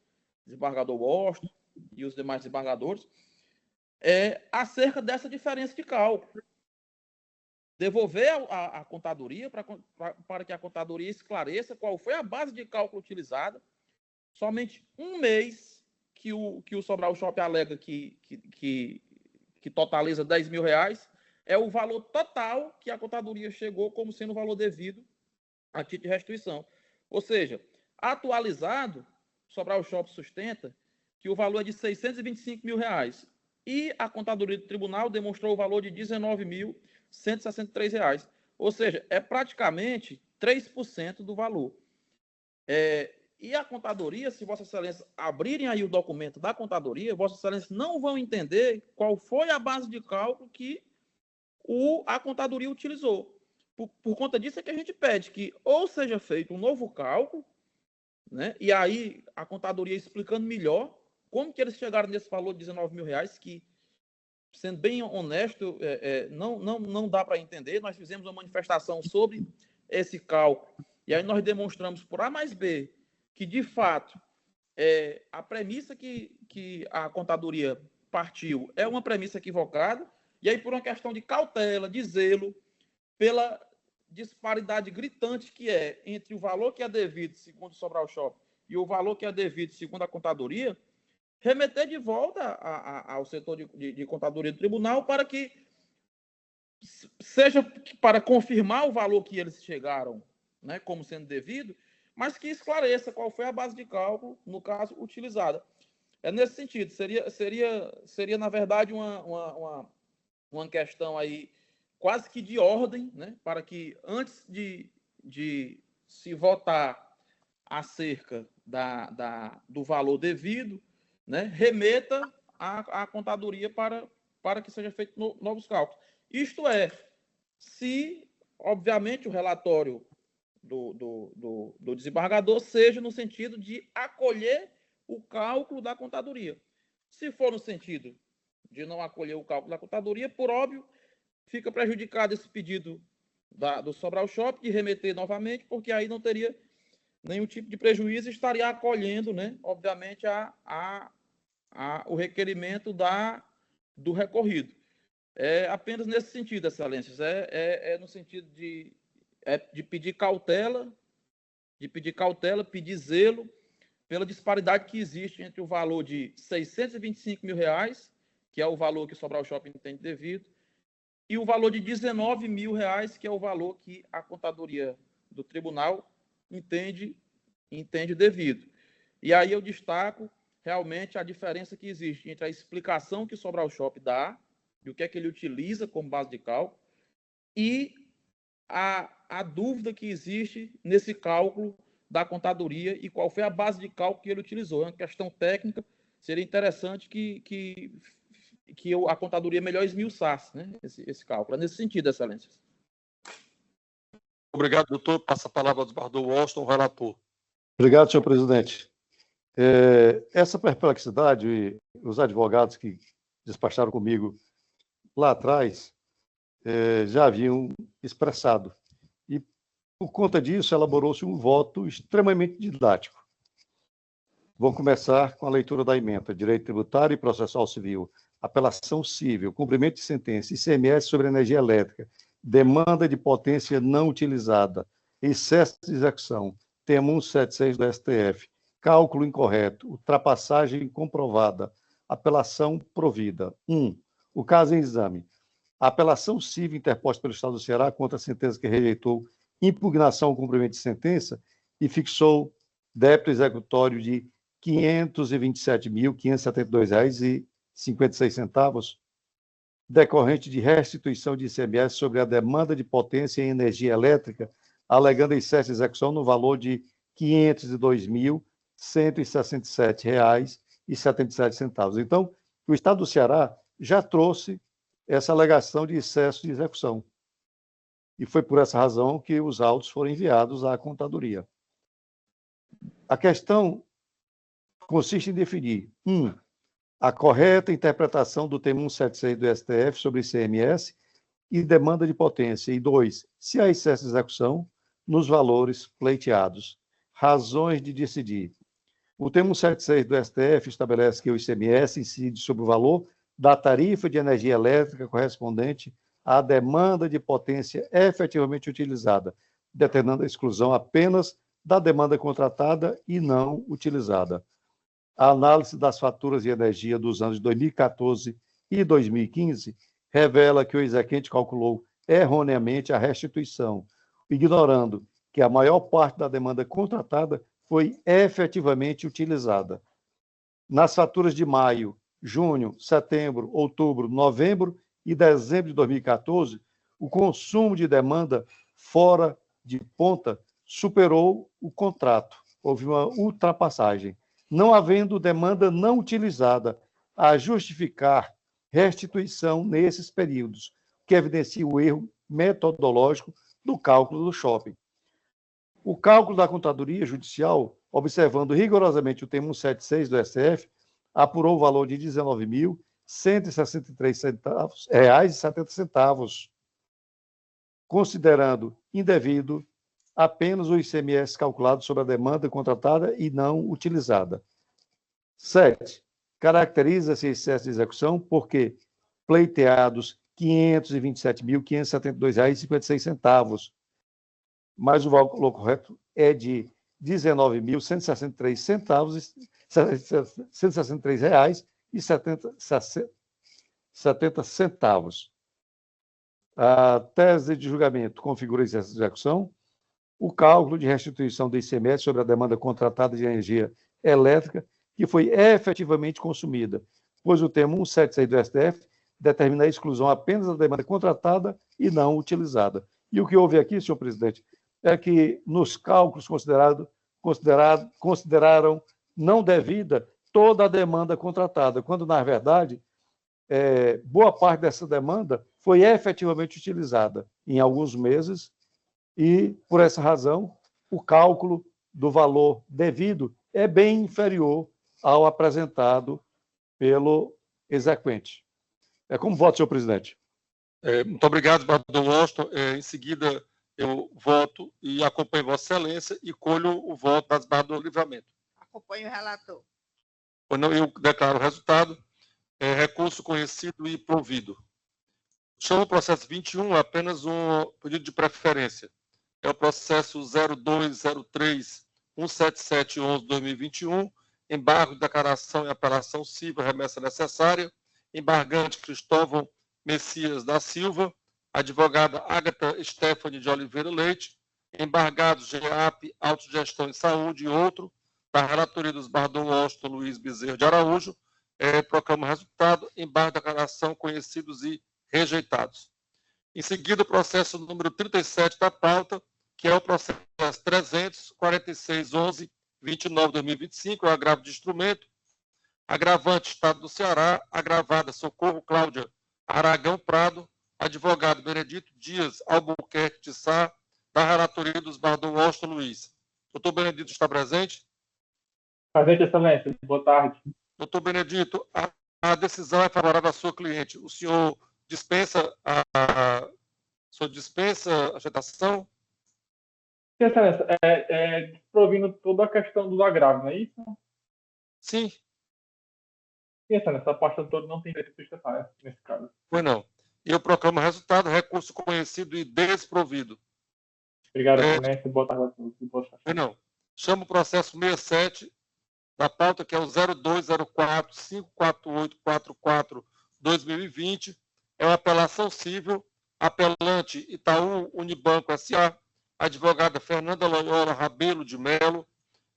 desembargador Washington e os demais desembargadores, acerca dessa diferença de cálculo. Devolver a contadoria para que a contadoria esclareça qual foi a base de cálculo utilizada. Somente um mês que o Sobral Shop alega que totaliza R$10 mil, é o valor total que a contadoria chegou como sendo o valor devido a título de restituição. Ou seja, atualizado, Sobral Shop sustenta que o valor é de R$625 mil e a contadoria do tribunal demonstrou o valor de R$19.163. Ou seja, é praticamente 3% do valor. E a contadoria, se Vossa Excelência abrirem aí o documento da contadoria, Vossa Excelência não vão entender qual foi a base de cálculo que a contadoria utilizou. Por conta disso é que a gente pede que ou seja feito um novo cálculo, né, e aí a contadoria explicando melhor como que eles chegaram nesse valor de R$19 mil, que, sendo bem honesto, não dá para entender. Nós fizemos uma manifestação sobre esse cálculo, e aí nós demonstramos por A mais B que, de fato, a premissa que a contadoria partiu é uma premissa equivocada, e aí por uma questão de cautela, de zelo, pela disparidade gritante que é entre o valor que é devido, segundo o Sobral Shop, e o valor que é devido, segundo a contadoria, remeter de volta ao setor de contadoria do tribunal para que seja para confirmar o valor que eles chegaram, né, como sendo devido, mas que esclareça qual foi a base de cálculo, no caso, utilizada. É nesse sentido, seria na verdade, uma questão aí quase que de ordem, né, para que antes de se votar acerca do valor devido, né, remeta a contadoria para que seja feito novos cálculos. Isto é, se, obviamente, o relatório do desembargador seja no sentido de acolher o cálculo da contadoria. Se for no sentido de não acolher o cálculo da contadoria, por óbvio, fica prejudicado esse pedido do Sobral Shop de remeter novamente, porque aí não teria nenhum tipo de prejuízo e estaria acolhendo, né, obviamente, o requerimento do recorrido. É apenas nesse sentido, Excelências, no sentido de pedir cautela, pedir zelo pela disparidade que existe entre o valor de R$625 mil, que é o valor que o Sobral Shop entende devido, e o valor de R$19 mil, que é o valor que a contadoria do tribunal entende devido. E aí eu destaco realmente a diferença que existe entre a explicação que o Sobral Shop dá, e o que é que ele utiliza como base de cálculo, e a dúvida que existe nesse cálculo da contadoria e qual foi a base de cálculo que ele utilizou. É uma questão técnica, seria interessante que a contadoria melhor esmiuçasse, né, esse cálculo. É nesse sentido, Excelências. Obrigado, doutor. Passa a palavra ao desembargador Washington, relator. Obrigado, senhor presidente. Essa perplexidade, os advogados que despacharam comigo lá atrás já haviam expressado. E, por conta disso, elaborou-se um voto extremamente didático. Vou começar com a leitura da ementa: Direito Tributário e Processual Civil, Apelação Civil, Cumprimento de Sentença, ICMS sobre energia elétrica, Demanda de potência não utilizada, Excesso de execução, tema 176 do STF, Cálculo incorreto, Ultrapassagem comprovada, apelação provida. 1. O caso em exame. A apelação civil interposta pelo Estado do Ceará contra a sentença que rejeitou impugnação ao cumprimento de sentença e fixou débito executório de R$ 527.572,56, decorrente de restituição de ICMS sobre a demanda de potência em energia elétrica, alegando excesso de execução no valor de R$ 502.167,77. Então, o Estado do Ceará já trouxe essa alegação de excesso de execução. E foi por essa razão que os autos foram enviados à contadoria. A questão consiste em definir, 1, a correta interpretação do termo 176 do STF sobre ICMS e demanda de potência, e 2, se há excesso de execução nos valores pleiteados. Razões de decidir. O termo 176 do STF estabelece que o ICMS incide sobre o valor da tarifa de energia elétrica correspondente à demanda de potência efetivamente utilizada, determinando a exclusão apenas da demanda contratada e não utilizada. A análise das faturas de energia dos anos de 2014 e 2015 revela que o exequente calculou erroneamente a restituição, ignorando que a maior parte da demanda contratada foi efetivamente utilizada. Nas faturas de maio, junho, setembro, outubro, novembro e dezembro de 2014, o consumo de demanda fora de ponta superou o contrato. Houve uma ultrapassagem. Não havendo demanda não utilizada a justificar restituição nesses períodos, que evidencia o erro metodológico do cálculo do shopping. O cálculo da contadoria judicial, observando rigorosamente o termo 176 do STF, apurou o valor de R$ 19.163,70, considerando indevido apenas o ICMS calculado sobre a demanda contratada e não utilizada. 7. Caracteriza-se excesso de execução porque pleiteados R$ 527.572,56, mas o valor correto é de R$ 19.163,70. A tese de julgamento configura excesso de execução. O cálculo de restituição do ICMS sobre a demanda contratada de energia elétrica que foi efetivamente consumida, pois o termo 176 do STF determina a exclusão apenas da demanda contratada e não utilizada. E o que houve aqui, senhor presidente, é que nos cálculos consideraram não devida toda a demanda contratada, quando, na verdade, boa parte dessa demanda foi efetivamente utilizada em alguns meses e, por essa razão, o cálculo do valor devido é bem inferior ao apresentado pelo exequente. Como vota, senhor presidente? Muito obrigado, senador Washington. Em seguida, eu voto e acompanho Vossa Excelência e colho o voto das barras do livramento. Acompanho o relator. Eu declaro o resultado. Recurso conhecido e provido. Chamo o processo 21 apenas um pedido de preferência. É o processo 0203-17711-2021, embargo de declaração e apelação civil, remessa necessária, embargante Cristóvão Messias da Silva, advogada Ágata Stephanie de Oliveira Leite, embargados GEAP, Autogestão e Saúde e outro, da relatoria dos Bardon Washington Luiz Bezerra de Araújo, proclama o resultado, embargo de declaração conhecidos e rejeitados. Em seguida, o processo número 37 da pauta, que é o processo 346.11.29/2025, o agravo de instrumento, agravante Estado do Ceará, agravada Socorro Cláudia Aragão Prado, advogado Benedito Dias Albuquerque de Sá, da relatoria dos Bardon Washington Luiz. Doutor Benedito está presente? Presente, excelência. Boa tarde. Doutor Benedito, a decisão é favorável à sua cliente. O senhor dispensa a agitação? Sim, excelência. Provindo toda a questão do agravo, não é isso? Sim. Sim, excelência. A parte toda não tem direito de sustentar nesse caso. Pois não. E eu proclamo o resultado, recurso conhecido e desprovido. Obrigado, excelência. Boa tarde a todos. Pois não. Chamo o processo 67 da pauta, que é o 0204-54844-2020. É uma apelação civil, apelante Itaú Unibanco S.A., advogada Fernanda Loyola Rabelo de Melo,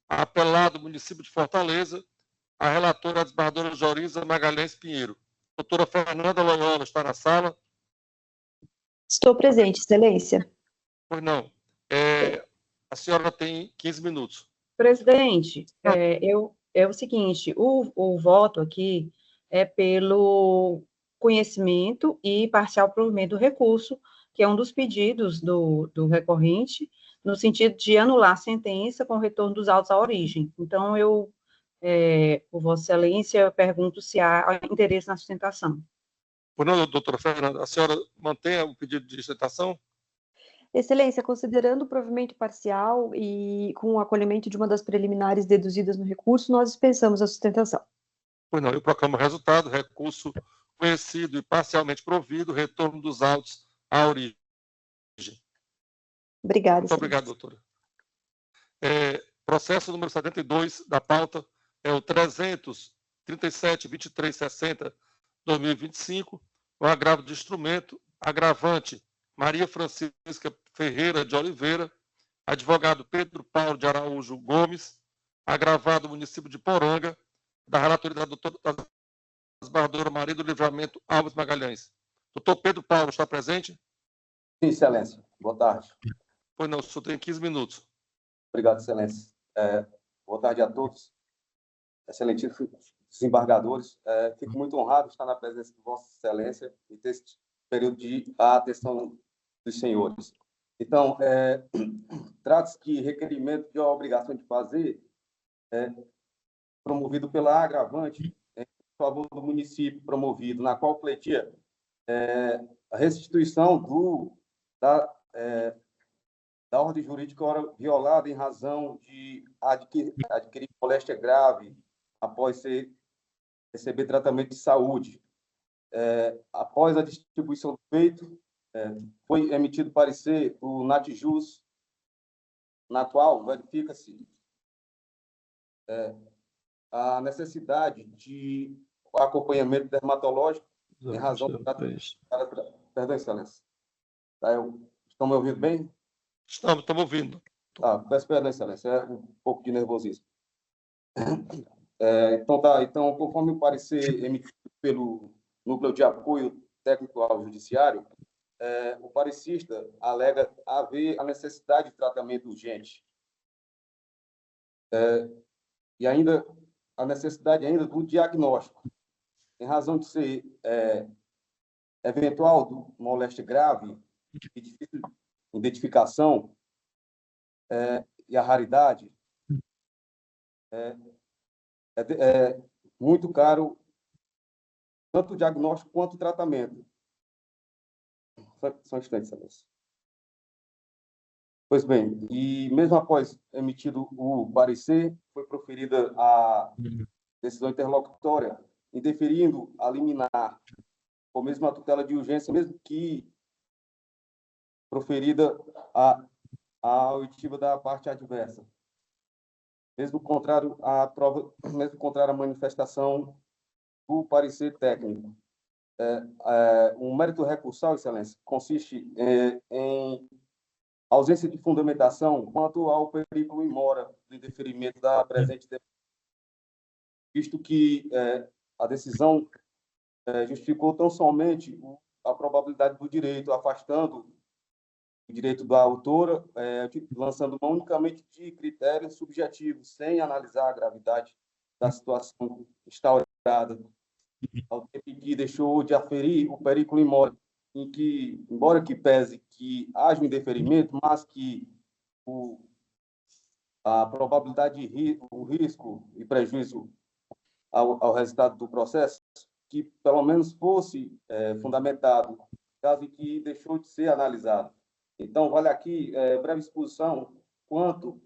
apelado município de Fortaleza, a relatora, a desembargadora Joriza Magalhães Pinheiro. Doutora Fernanda Loyola está na sala? Estou presente, Excelência. Pois não. A senhora tem 15 minutos. Presidente, é o seguinte, o voto aqui é pelo conhecimento e parcial provimento do recurso, que é um dos pedidos do recorrente, no sentido de anular a sentença com retorno dos autos à origem. Então, por Vossa Excelência, pergunto se há interesse na sustentação. Pois não, doutora Fernanda, a senhora mantém o pedido de sustentação? Excelência, considerando o provimento parcial e com o acolhimento de uma das preliminares deduzidas no recurso, nós dispensamos a sustentação. Pois não, eu proclamo o resultado, recurso conhecido e parcialmente provido, retorno dos autos à origem. Obrigada. Muito obrigado, doutora. Processo número 72 da pauta é o 337-2360-2025, o agravo de instrumento, agravante Maria Francisca Ferreira de Oliveira, advogado Pedro Paulo de Araújo Gomes, agravado município de Poranga, da relatoria da desembargadora Maria do Livramento Alves Magalhães. Doutor Pedro Paulo está presente? Sim, Excelência. Boa tarde. Pois não, o senhor tem 15 minutos. Obrigado, Excelência. Boa tarde a todos. Excelentíssimos desembargadores. Fico muito honrado de estar na presença de Vossa Excelência e ter esse período de atenção dos senhores. Então, trata-se de requerimento de obrigação de fazer, promovido pela agravante, em favor do município promovido, na qual pleiteia a restituição da ordem jurídica violada em razão de adquirir moléstia grave após receber tratamento de saúde. Após a distribuição do feito, foi emitido parecer o NATJUS, na qual verifica-se a necessidade de acompanhamento dermatológico em razão do tratamento. Perdão, Excelência. Estão me ouvindo bem? Estamos ouvindo. Peço perdão, Excelência, é um pouco de nervosismo. Então, conforme o parecer emitido pelo Núcleo de Apoio Técnico ao Judiciário, o parecista alega haver a necessidade de tratamento urgente e ainda a necessidade ainda do diagnóstico, em razão de ser eventual moléstia grave e difícil identificação e a raridade, muito caro tanto o diagnóstico quanto o tratamento. Só um instante, Excelência. Pois bem, e mesmo após emitido o parecer, foi proferida a decisão interlocutória, indeferindo a liminar, ou mesmo a tutela de urgência, mesmo que proferida a oitiva da parte adversa. Mesmo contrário à prova, mesmo contrário à manifestação do parecer técnico. Um mérito recursal, Excelência, consiste em ausência de fundamentação quanto ao perigo in mora do indeferimento da presente demanda, visto que a decisão justificou tão somente a probabilidade do direito, afastando o direito da autora, lançando mão unicamente de critérios subjetivos, sem analisar a gravidade da situação instaurada, ao tempo que deixou de aferir o perigo in mora, em que, embora que pese que haja um indeferimento, mas que a probabilidade de o risco e prejuízo ao resultado do processo, que pelo menos fosse fundamentado, caso em que deixou de ser analisado. Então, vale aqui breve exposição quanto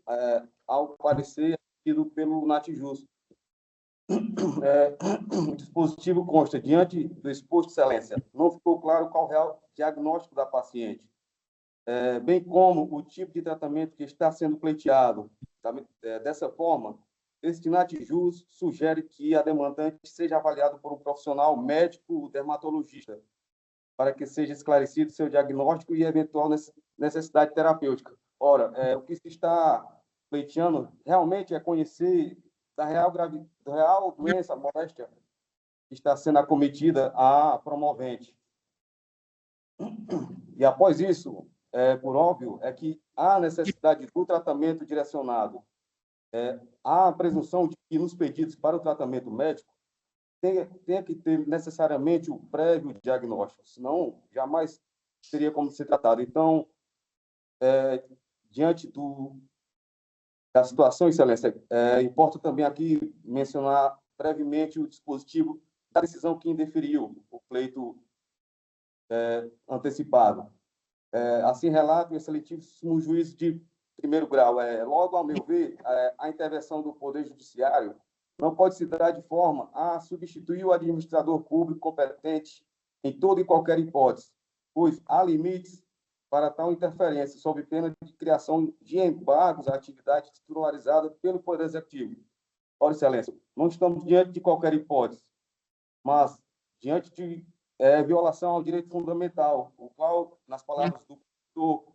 ao parecer emitido pelo NATJUS. O dispositivo consta, diante do exposto, Excelência, não ficou claro qual é o real diagnóstico da paciente, bem como o tipo de tratamento que está sendo pleiteado. Dessa forma, este NATJUS sugere que a demandante seja avaliada por um profissional médico dermatologista, para que seja esclarecido seu diagnóstico e eventual necessidade terapêutica. Ora, o que se está pleiteando realmente é conhecer da real doença, moléstia que está sendo acometida a promovente. E após isso, por óbvio, é que há necessidade do tratamento direcionado. Há a presunção de que nos pedidos para o tratamento médico tenha que ter necessariamente o prévio diagnóstico, senão jamais teria como ser tratado. Então, diante da situação, Excelência, importa também aqui mencionar brevemente o dispositivo da decisão que indeferiu o pleito antecipado. Assim relata o excelentíssimo juiz de primeiro grau. Logo, ao meu ver, a intervenção do Poder Judiciário não pode se dar de forma a substituir o administrador público competente em toda e qualquer hipótese, pois há limites para tal interferência, sob pena de criação de embargos à atividade titularizada pelo Poder Executivo. Ora, Excelência, não estamos diante de qualquer hipótese, mas diante de violação ao direito fundamental, o qual, nas palavras do professor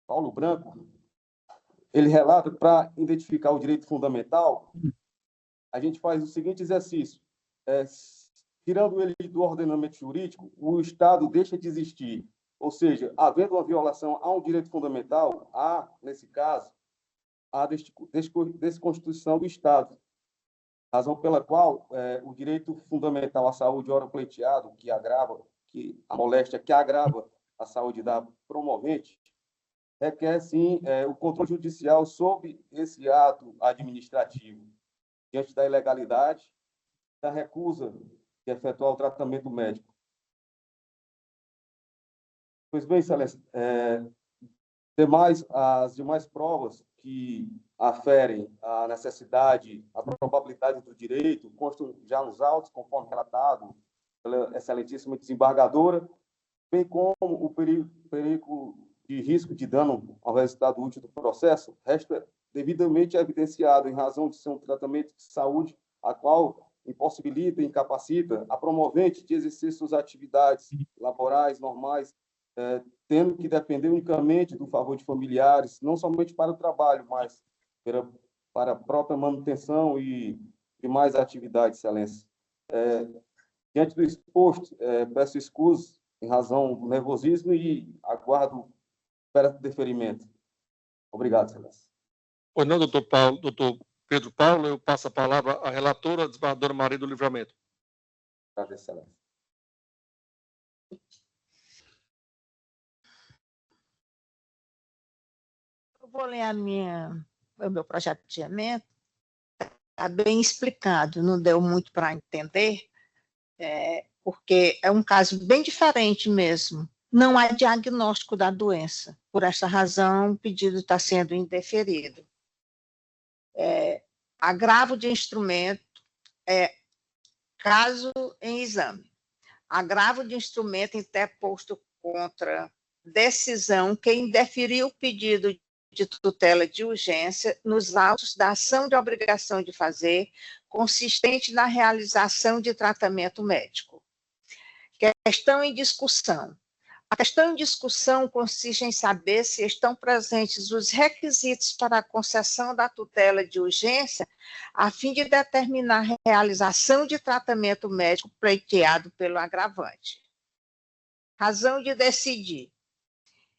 Paulo Branco, ele relata que para identificar o direito fundamental, a gente faz o seguinte exercício. Tirando ele do ordenamento jurídico, o Estado deixa de existir. Ou seja, havendo uma violação a um direito fundamental, há, nesse caso, a desconstituição do Estado. Razão pela qual o direito fundamental à saúde, ora pleiteado, a moléstia que agrava a saúde da promovente, requer, sim, o controle judicial sobre esse ato administrativo, diante da ilegalidade, da recusa de efetuar o tratamento médico. Pois bem, Excelência, as demais provas que aferem a necessidade, a probabilidade do direito, constam já nos autos, conforme relatado pela excelentíssima desembargadora, bem como o perigo de risco de dano ao resultado útil do processo, resta devidamente evidenciado em razão de ser um tratamento de saúde a qual impossibilita e incapacita a promovente de exercer suas atividades laborais normais, tendo que depender unicamente do favor de familiares, não somente para o trabalho, mas para a própria manutenção e demais atividades, Excelência. Diante do exposto, peço escusa em razão do nervosismo e aguardo espera de deferimento. Obrigado, Excelência. Pois não, doutor Pedro Paulo, eu passo a palavra à relatora, a desembargadora Maria do Livramento. Obrigado, Excelência. Eu vou ler o meu projeto de adiamento. Está bem explicado, não deu muito para entender, porque é um caso bem diferente mesmo. Não há diagnóstico da doença. Por essa razão, o pedido está sendo indeferido. Agravo de instrumento caso em exame. Agravo de instrumento interposto contra decisão que indeferiu o pedido de tutela de urgência nos autos da ação de obrigação de fazer, consistente na realização de tratamento médico. Questão em discussão. A questão em discussão consiste em saber se estão presentes os requisitos para a concessão da tutela de urgência, a fim de determinar a realização de tratamento médico pleiteado pelo agravante. Razão de decidir.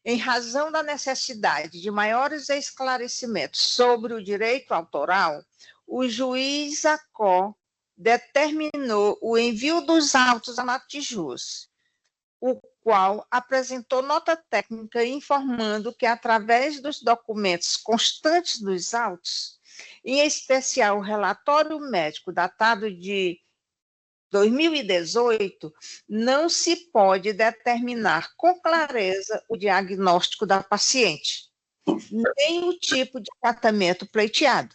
Em razão da necessidade de maiores esclarecimentos sobre o direito autoral, o juiz ACO determinou o envio dos autos a NATJUS, o qual apresentou nota técnica informando que, através dos documentos constantes dos autos, em especial o relatório médico datado de 2018, não se pode determinar com clareza o diagnóstico da paciente, nem o tipo de tratamento pleiteado.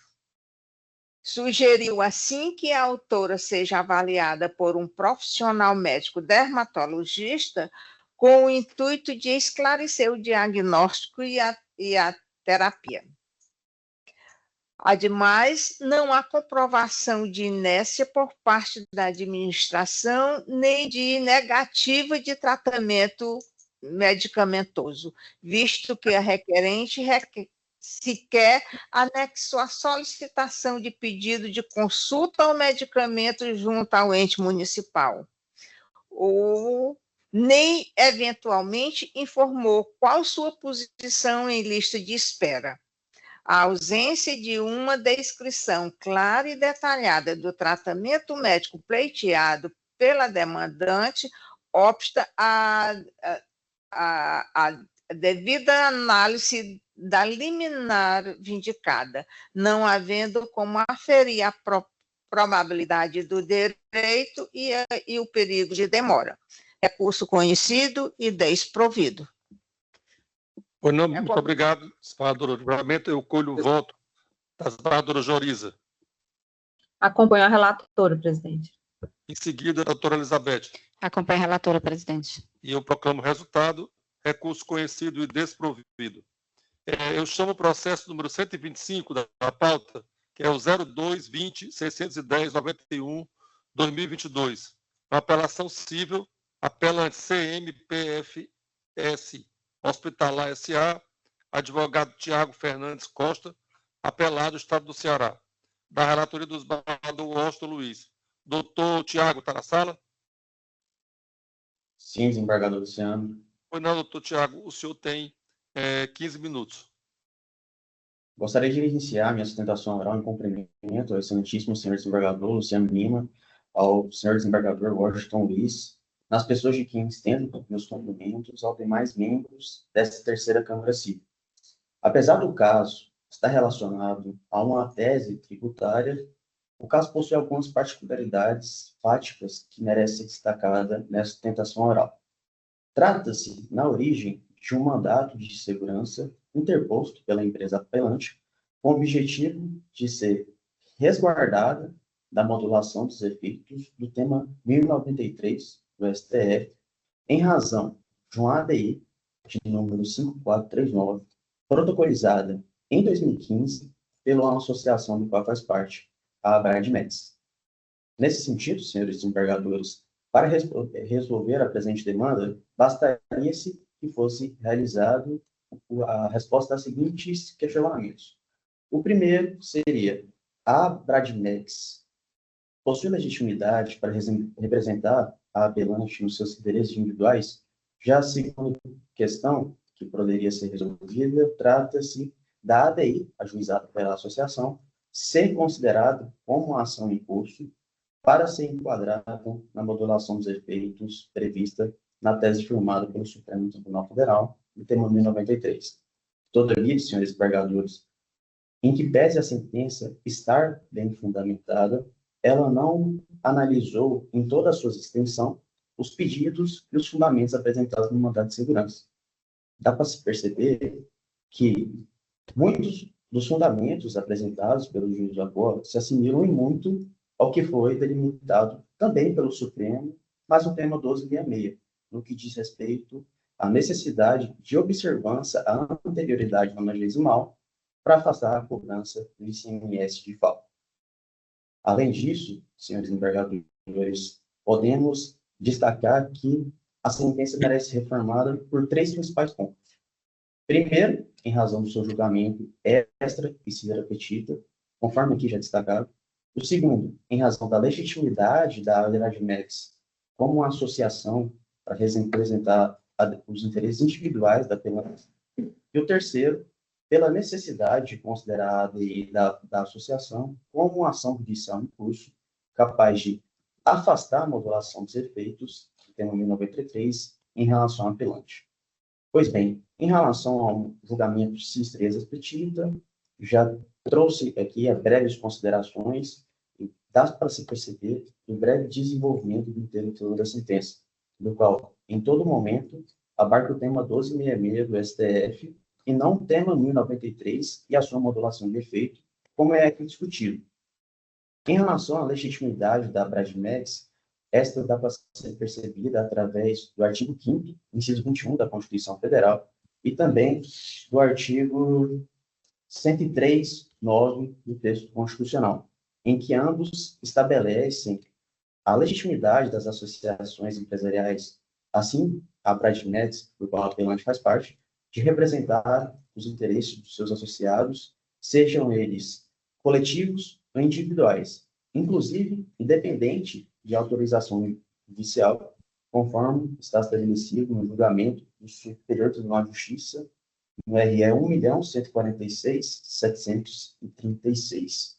Sugeriu, assim, que a autora seja avaliada por um profissional médico dermatologista com o intuito de esclarecer o diagnóstico e a terapia. Ademais, não há comprovação de inércia por parte da administração, nem de negativa de tratamento medicamentoso, visto que a requerente sequer anexou a solicitação de pedido de consulta ao medicamento junto ao ente municipal, ou nem, eventualmente, informou qual sua posição em lista de espera. A ausência de uma descrição clara e detalhada do tratamento médico pleiteado pela demandante obsta à devida análise da liminar vindicada, não havendo como aferir a probabilidade do direito e o perigo de demora. Recurso conhecido e desprovido. Pois não, muito obrigado, senadora Livramento. Eu colho o voto da senadora Joriza. Acompanho a relatora, presidente. Em seguida, a doutora Elizabeth. Acompanho a relatora, presidente. E eu proclamo o resultado, recurso conhecido e desprovido. Eu chamo o processo número 125 da pauta, que é o 0220-610-91-2022. Uma apelação civil, apelante CMPFS Hospitalar S.A., advogado Tiago Fernandes Costa, apelado Estado do Ceará. Da relatoria do desembargador Washington Luiz. Doutor Tiago, está na sala? Sim, desembargador Luciano. Pois não, doutor Tiago, o senhor tem 15 minutos. Gostaria de iniciar minha sustentação oral em cumprimento ao excelentíssimo senhor desembargador Luciano Lima, ao senhor desembargador Washington Luiz, nas pessoas de quem estendo meus cumprimentos aos demais membros desta terceira Câmara Civil. Apesar do caso estar relacionado a uma tese tributária, o caso possui algumas particularidades fáticas que merecem ser destacada nessa sustentação oral. Trata-se, na origem, de um mandato de segurança interposto pela empresa apelante, com o objetivo de ser resguardada da modulação dos efeitos do tema 1093 do STF, em razão de uma ADI de número 5439, protocolizada em 2015 pela associação do qual faz parte, a Bradmex. Nesse sentido, senhores desembargadores, para resolver a presente demanda, bastaria-se que fosse realizado a resposta a seguintes questionamentos. O primeiro seria: a Bradmex possui legitimidade para representar a apelante nos seus interesses individuais? Já a segunda questão, que poderia ser resolvida, trata-se da ADI, ajuizada pela associação, ser considerado como uma ação em curso para ser enquadrado na modulação dos efeitos prevista na tese firmada pelo Supremo Tribunal Federal, no tema 1093. Todavia, senhores desembargadores, em que pese a sentença estar bem fundamentada, ela não analisou em toda a sua extensão os pedidos e os fundamentos apresentados no mandato de segurança. Dá para se perceber que muitos dos fundamentos apresentados pelo juiz do acordo se assimilam em muito ao que foi delimitado também pelo Supremo, mas no tema 1266, no que diz respeito à necessidade de observância à anterioridade normatival para afastar a cobrança do ICMS de falta. Além disso, senhores embargadores, podemos destacar que a sentença merece ser reformada por três principais pontos. Primeiro, em razão do seu julgamento extra e sidera petita, conforme aqui já destacado. O segundo, em razão da legitimidade da Bradmex como uma associação para representar os interesses individuais da apelante. E o terceiro, pela necessidade de considerar a ADI da associação como uma ação judicial em curso, capaz de afastar a modulação dos efeitos do tema 1093 em relação ao apelante. Pois bem, em relação ao julgamento Cis-3 petita, já trouxe aqui as breves considerações e dá para se perceber o breve desenvolvimento do inteiro da sentença, do qual, em todo momento, abarca o tema 1266 do STF e não o tema 1093 e a sua modulação de efeito, como é aqui discutido. Em relação à legitimidade da Bradmex, esta dá para ser percebida através do artigo 5º, inciso 21 da Constituição Federal, e também do artigo 103 9 do texto constitucional, em que ambos estabelecem a legitimidade das associações empresariais, assim a Bradmex, do qual a apelante faz parte, de representar os interesses dos seus associados, sejam eles coletivos ou individuais, inclusive independente de autorização judicial, conforme está estabelecido no julgamento do Superior Tribunal de Justiça, no RE 1.146.736.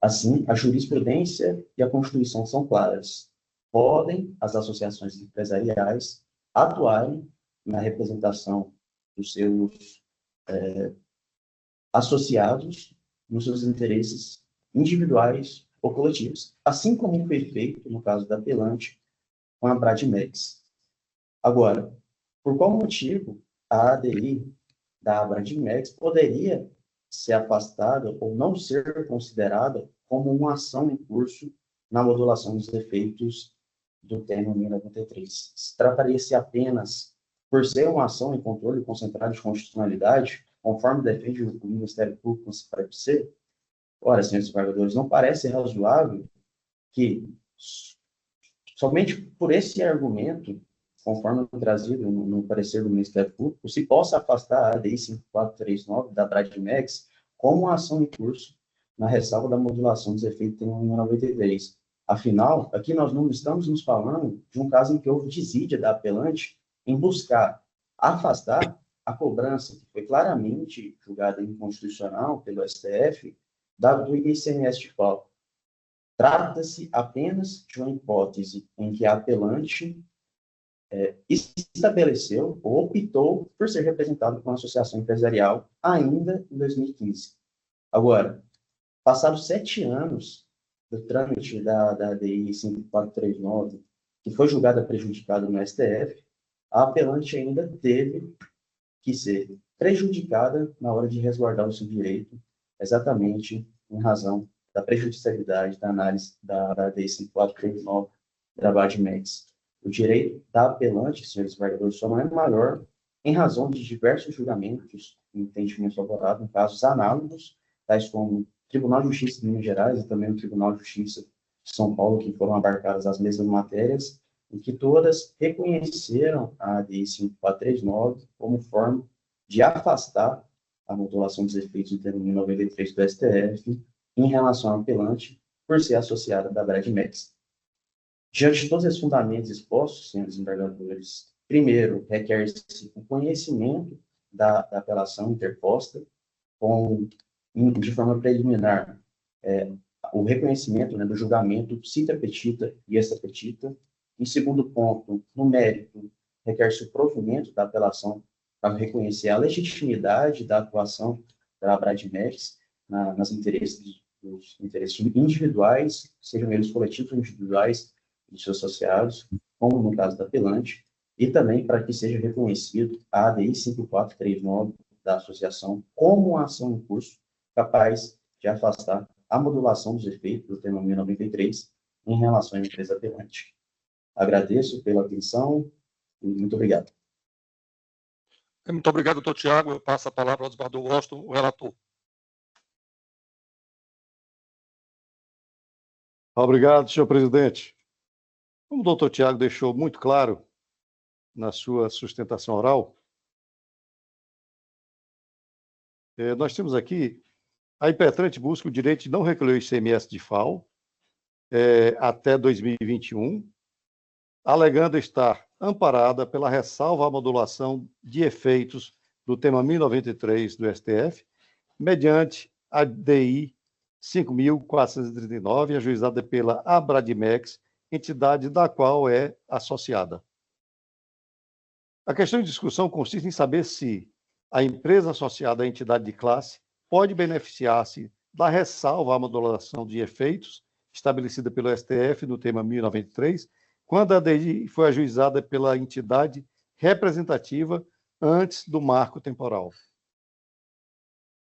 Assim, a jurisprudência e a Constituição são claras. Podem as associações empresariais atuarem na representação dos seus associados nos seus interesses individuais ou coletivos, assim como foi feito no caso da apelante com a Bradmex. Agora, por qual motivo a ADI da Bradmex poderia ser afastada ou não ser considerada como uma ação em curso na modulação dos efeitos do termo 1093? Se trataria-se apenas por ser uma ação em controle concentrado de constitucionalidade, conforme defende o Ministério Público no parecer? Ora, senhores desembargadores, não parece razoável que somente por esse argumento, conforme trazido no parecer do Ministério Público, se possa afastar a ADI 5439 da Bradmex como uma ação em curso na ressalva da modulação dos efeitos do 1093. Afinal, aqui nós não estamos nos falando de um caso em que houve desídia da apelante em buscar afastar a cobrança, que foi claramente julgada inconstitucional pelo STF, do ICMS de FAO. Trata-se apenas de uma hipótese em que a apelante estabeleceu ou optou por ser representado por uma associação empresarial ainda em 2015. Agora, passados 7 anos do trâmite da ADI 5439, que foi julgada prejudicada no STF, a apelante ainda teve que ser prejudicada na hora de resguardar o seu direito, exatamente em razão da prejudicialidade da análise da ADI 5439 da Bradmex. O direito da apelante, senhores desembargadores, só não é maior em razão de diversos julgamentos e entendimentos favoráveis em casos análogos, tais como o Tribunal de Justiça de Minas Gerais e também o Tribunal de Justiça de São Paulo, que foram abarcadas as mesmas matérias, em que todas reconheceram a ADI 5439 como forma de afastar a modulação dos efeitos do termo 1093 do STF em relação ao apelante por ser associada da Bradmex. Diante de todos esses fundamentos expostos, senhores desembargadores, primeiro, requer-se o conhecimento da apelação interposta, de forma preliminar, o reconhecimento do julgamento cita petita e extra petita. Em segundo ponto, no mérito, requer-se o provimento da apelação para reconhecer a legitimidade da atuação da Bradmex nos interesses individuais, sejam eles coletivos ou individuais, de seus associados, como no caso da apelante, e também para que seja reconhecido a ADI 5439 da associação como uma ação em curso capaz de afastar a modulação dos efeitos do termo 1093 em relação à empresa apelante. Agradeço pela atenção e muito obrigado. Muito obrigado, doutor Tiago. Eu passo a palavra ao desembargador Washington, o relator. Obrigado, senhor presidente. Como o doutor Tiago deixou muito claro na sua sustentação oral, nós temos aqui a impetrante busca o direito de não recolher o ICMS de FAO até 2021, alegando estar amparada pela ressalva à modulação de efeitos do tema 1093 do STF, mediante a DI 5.439, ajuizada pela Bradmex, entidade da qual é associada. A questão de discussão consiste em saber se a empresa associada à entidade de classe pode beneficiar-se da ressalva à modulação de efeitos estabelecida pelo STF no tema 1093, quando a DI foi ajuizada pela entidade representativa antes do marco temporal.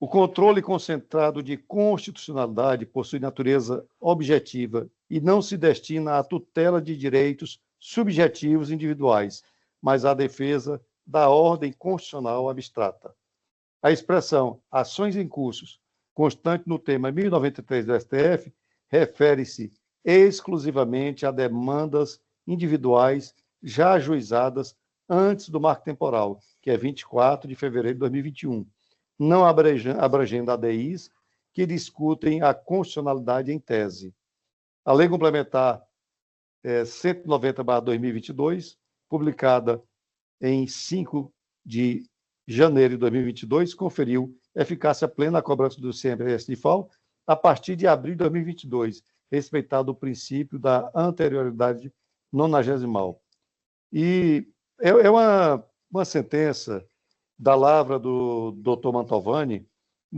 O controle concentrado de constitucionalidade possui natureza objetiva e não se destina à tutela de direitos subjetivos individuais, mas à defesa da ordem constitucional abstrata. A expressão ações em cursos constante no tema 1093 do STF, refere-se exclusivamente a demandas individuais já ajuizadas antes do marco temporal, que é 24 de fevereiro de 2021, não abrangendo ADIs que discutem a constitucionalidade em tese. A Lei Complementar 190/2022, publicada em 5 de janeiro de 2022, conferiu eficácia plena à cobrança do ICMS de FAO a partir de abril de 2022, respeitado o princípio da anterioridade nonagesimal. E é uma sentença da lavra do Dr. Mantovani,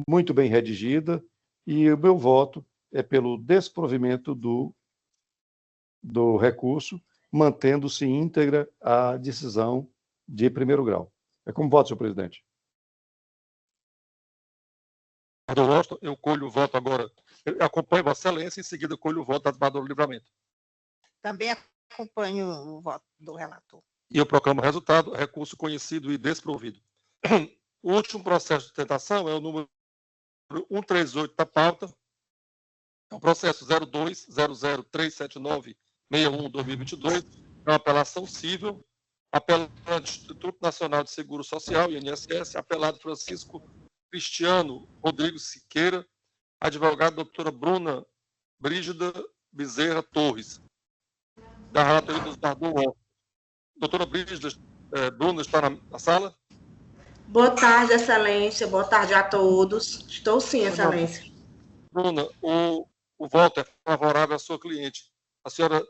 muito bem redigida, e o meu voto é pelo desprovimento do recurso, mantendo-se íntegra a decisão de primeiro grau. É como voto, senhor presidente. Eu colho o voto agora. Eu acompanho Vossa Excelência, em seguida colho o voto da desembargadora do Livramento. Também acompanho o voto do relator. E eu proclamo o resultado, recurso conhecido e desprovido. O último processo de tentação é o número 138 da pauta, é o processo 02.00379.61/2022, é uma apelação civil, apelante do Instituto Nacional de Seguro Social, INSS, apelado Francisco Cristiano Rodrigues Siqueira, advogado doutora Bruna Brígida Bezerra Torres, da relatoria dos Bardot. Doutora Brígida, Bruna está na sala? Boa tarde, Excelência. Boa tarde a todos. Estou sim, Excelência. Bruna, o voto é favorável à sua cliente. A senhora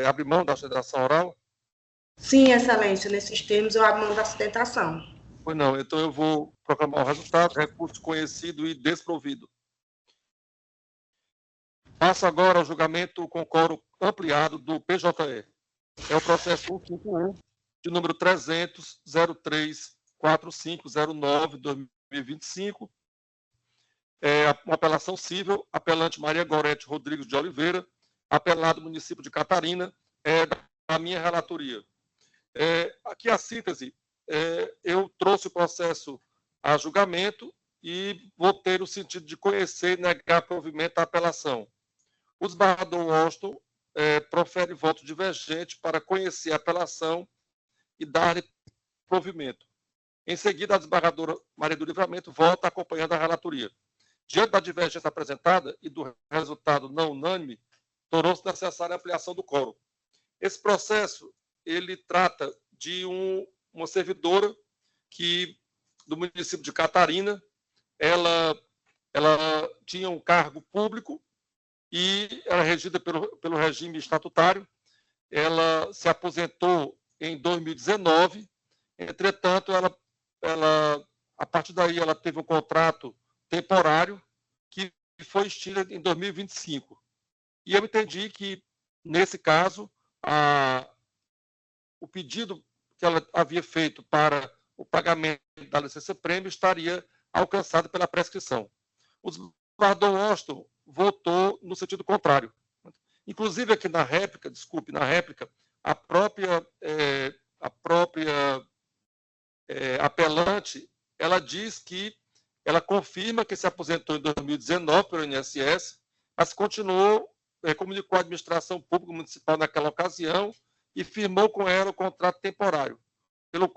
abre mão da sustentação oral? Sim, Excelência. Nesses termos, eu abro mão da sustentação. Pois não, então eu vou proclamar o resultado, recurso conhecido e desprovido. Passa agora ao julgamento com quórum ampliado do PJE. É o processo 151, de número 300.03.4509/2025. É uma apelação civil, apelante Maria Gorete Rodrigues de Oliveira, apelado município de Catarina, da minha relatoria. Aqui a síntese, eu trouxe o processo a julgamento e vou ter o sentido de conhecer e negar provimento à apelação. O desembargador Washington profere voto divergente para conhecer a apelação e dar provimento. Em seguida, a desembargadora Maria do Livramento vota acompanhando a relatoria. Diante da divergência apresentada e do resultado não unânime, tornou-se necessária a ampliação do quórum. Esse processo, ele trata de uma servidora do município de Catarina, ela tinha um cargo público e era regida pelo regime estatutário. Ela se aposentou em 2019, entretanto, a partir daí ela teve um contrato temporário que foi extinto em 2025. E eu entendi que, nesse caso, o pedido que ela havia feito para o pagamento da licença-prêmio estaria alcançado pela prescrição. O desembargador Washington votou no sentido contrário. Inclusive, aqui na réplica, a própria apelante, ela diz que ela confirma que se aposentou em 2019 pelo INSS, mas comunicou à administração pública municipal naquela ocasião e firmou com ela o contrato temporário, pelo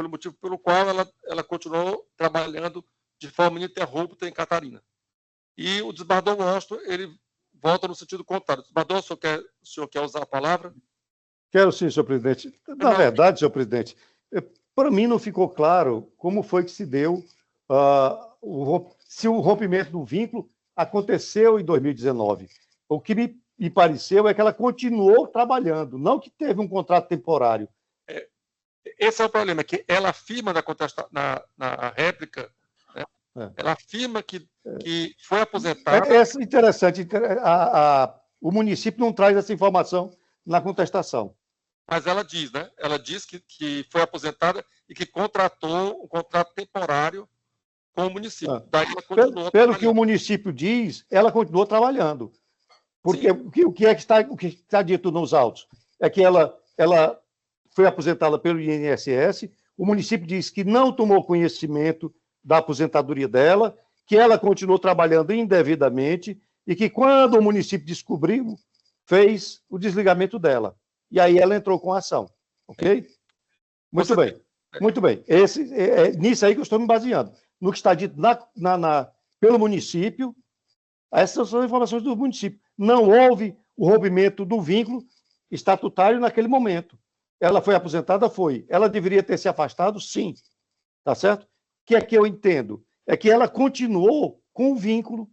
motivo pelo qual ela continuou trabalhando de forma ininterrupta em Catarina. E o desembargador Washington, ele vota no sentido contrário. Desembargador, o senhor quer usar a palavra? Quero sim, senhor presidente. Na verdade, senhor presidente, para mim não ficou claro como foi que se deu, se o rompimento do vínculo aconteceu em 2019. O que me pareceu é que ela continuou trabalhando, não que teve um contrato temporário. Esse é o problema, que ela afirma na réplica, né? Ela afirma que foi aposentada. É interessante, o município não traz essa informação na contestação. Mas ela diz, né? Ela diz que foi aposentada e que contratou um contrato temporário com o município. Daí ela continuou pelo que o município diz, ela continuou trabalhando. Porque o que está dito nos autos é que ela foi aposentada pelo INSS, o município diz que não tomou conhecimento da aposentadoria dela, que ela continuou trabalhando indevidamente e que, quando o município descobriu, fez o desligamento dela. E aí ela entrou com a ação. Ok? Muito bem. Muito bem. Nisso aí que eu estou me baseando. No que está dito pelo município, essas são as informações do município. Não houve o rompimento do vínculo estatutário naquele momento. Ela foi aposentada? Foi. Ela deveria ter se afastado? Sim. Tá certo? O que é que eu entendo? É que ela continuou com o vínculo,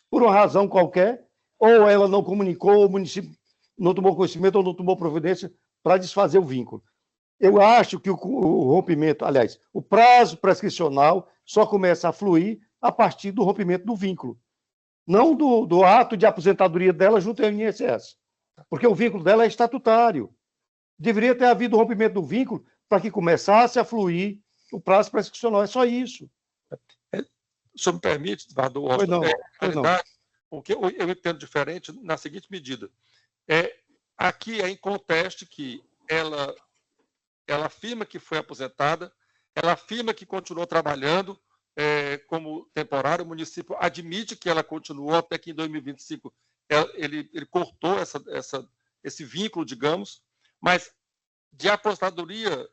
por uma razão qualquer, ou ela não comunicou, o município não tomou conhecimento ou não tomou providência para desfazer o vínculo. Eu acho que o rompimento, aliás, o prazo prescricional só começa a fluir a partir do rompimento do vínculo, não do ato de aposentadoria dela junto ao INSS, porque o vínculo dela é estatutário. Deveria ter havido o rompimento do vínculo para que começasse a fluir o prazo prescricional. É só isso. O senhor me permite, Eduardo? Pois não. O que eu entendo diferente na seguinte medida. Aqui é inconteste que ela afirma que foi aposentada, ela afirma que continuou trabalhando como temporário, o município admite que ela continuou até que em 2025 ele cortou esse vínculo, digamos, mas de aposentadoria,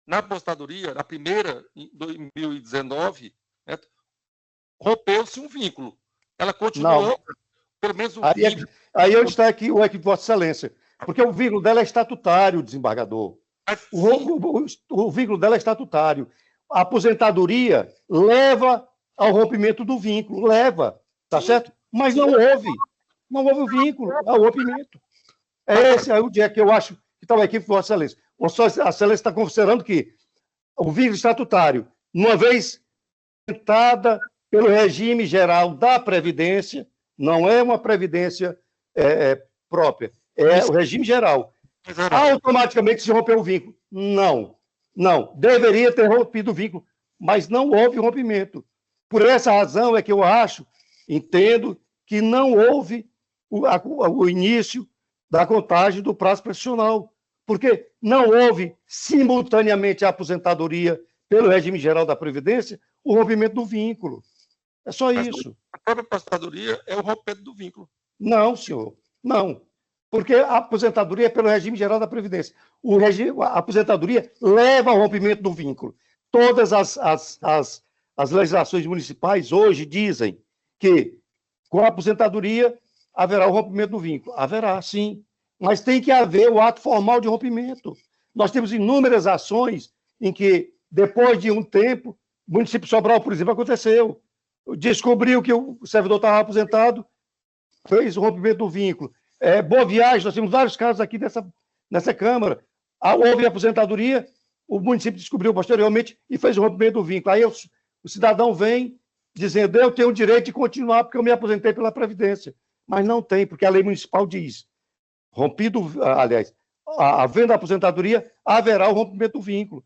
na primeira, em 2019, né, rompeu-se um vínculo. Ela continuou, não. Pelo menos um vínculo. Aí onde está aqui o equipe de Vossa Excelência, porque o vínculo dela é estatutário, desembargador. O vínculo dela é estatutário. A aposentadoria leva ao rompimento do vínculo, tá certo? Mas não houve o vínculo, ao rompimento. Esse é o dia que eu acho que está a equipe de Vossa Excelência. Vossa Excelência está considerando que o vínculo estatutário, uma vez implementada pelo regime geral da Previdência, não é uma Previdência própria, é o regime geral. Automaticamente se rompeu o vínculo. Não. Deveria ter rompido o vínculo, mas não houve rompimento. Por essa razão é que eu entendo que não houve o início da contagem do prazo prescricional, porque não houve simultaneamente a aposentadoria pelo regime geral da Previdência, o rompimento do vínculo. É só isso. A própria aposentadoria é o rompimento do vínculo. Não, senhor. Não. Porque a aposentadoria é pelo regime geral da Previdência. A aposentadoria leva ao rompimento do vínculo. Todas as legislações municipais hoje dizem que com a aposentadoria haverá o rompimento do vínculo. Haverá, sim. Mas tem que haver o ato formal de rompimento. Nós temos inúmeras ações em que, depois de um tempo, o município de Sobral, por exemplo, aconteceu. Descobriu que o servidor estava aposentado, fez o rompimento do vínculo. Boa Viagem, nós temos vários casos aqui nessa Câmara. Houve aposentadoria, o município descobriu posteriormente e fez o rompimento do vínculo. Aí o cidadão vem dizendo, eu tenho o direito de continuar porque eu me aposentei pela Previdência. Mas não tem, porque a lei municipal diz, havendo a aposentadoria, haverá o rompimento do vínculo.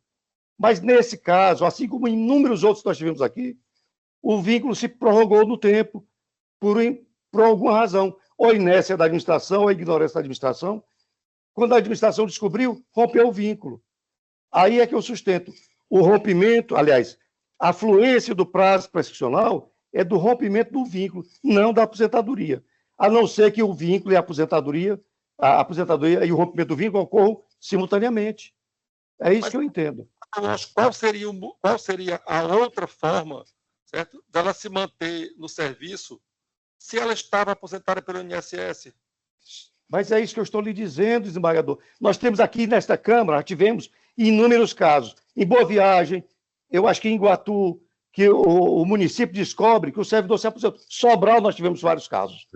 Mas nesse caso, assim como em inúmeros outros que nós tivemos aqui, o vínculo se prorrogou no tempo por alguma razão, ou inércia da administração, ou ignorância da administração. Quando a administração descobriu, rompeu o vínculo. Aí é que eu sustento. O rompimento, a fluência do prazo prescricional é do rompimento do vínculo, não da aposentadoria. A não ser que o vínculo e a aposentadoria e o rompimento do vínculo ocorram simultaneamente. É isso que eu entendo. Qual seria a outra forma, certo, dela se manter no serviço se ela estava aposentada pelo INSS? Mas é isso que eu estou lhe dizendo, desembargador. Nós temos aqui nesta Câmara, tivemos inúmeros casos. Em Boa Viagem, eu acho que em Iguatu, que o município descobre que o servidor se aposentou. Sobral, nós tivemos vários casos.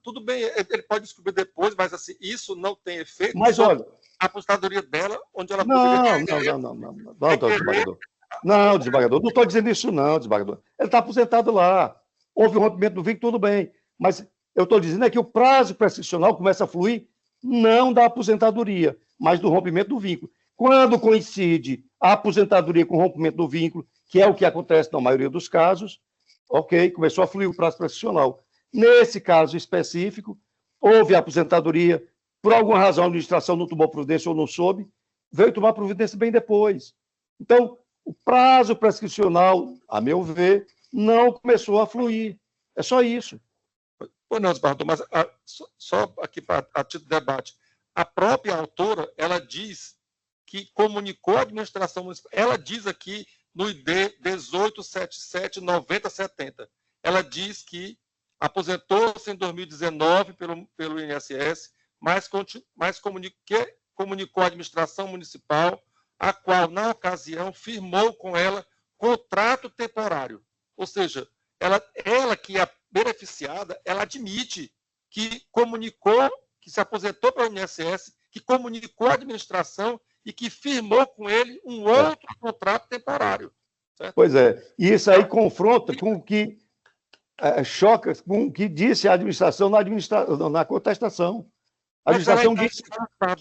Tudo bem, ele pode descobrir depois, mas assim, isso não tem efeito sobre a aposentadoria dela, onde ela Não, desembargador. Não, desembargador, não estou dizendo isso não, desembargador. Ele está aposentado lá. Houve um rompimento do vínculo, tudo bem. Mas eu estou dizendo que o prazo prescricional começa a fluir não da aposentadoria, mas do rompimento do vínculo. Quando coincide a aposentadoria com o rompimento do vínculo, que é o que acontece na maioria dos casos, ok, começou a fluir o prazo prescricional. Nesse caso específico, houve a aposentadoria, por alguma razão a administração não tomou providência ou não soube, veio tomar providência bem depois. Então, o prazo prescricional, a meu ver, não começou a fluir. É só isso. Pois não, desembargador, mas só aqui para a título de debate. A própria autora, ela diz que comunicou a administração municipal. Ela diz aqui no ID 1877-9070. Ela diz que aposentou-se em 2019 pelo INSS, mas comunicou à administração municipal, a qual, na ocasião, firmou com ela contrato temporário. Ou seja, ela que é a beneficiada, ela admite que comunicou, que se aposentou pelo INSS, que comunicou à administração e que firmou com ele um outro contrato temporário. Certo? Pois é. E isso aí confronta com o que choca com o que disse a administração na contestação. A administração disse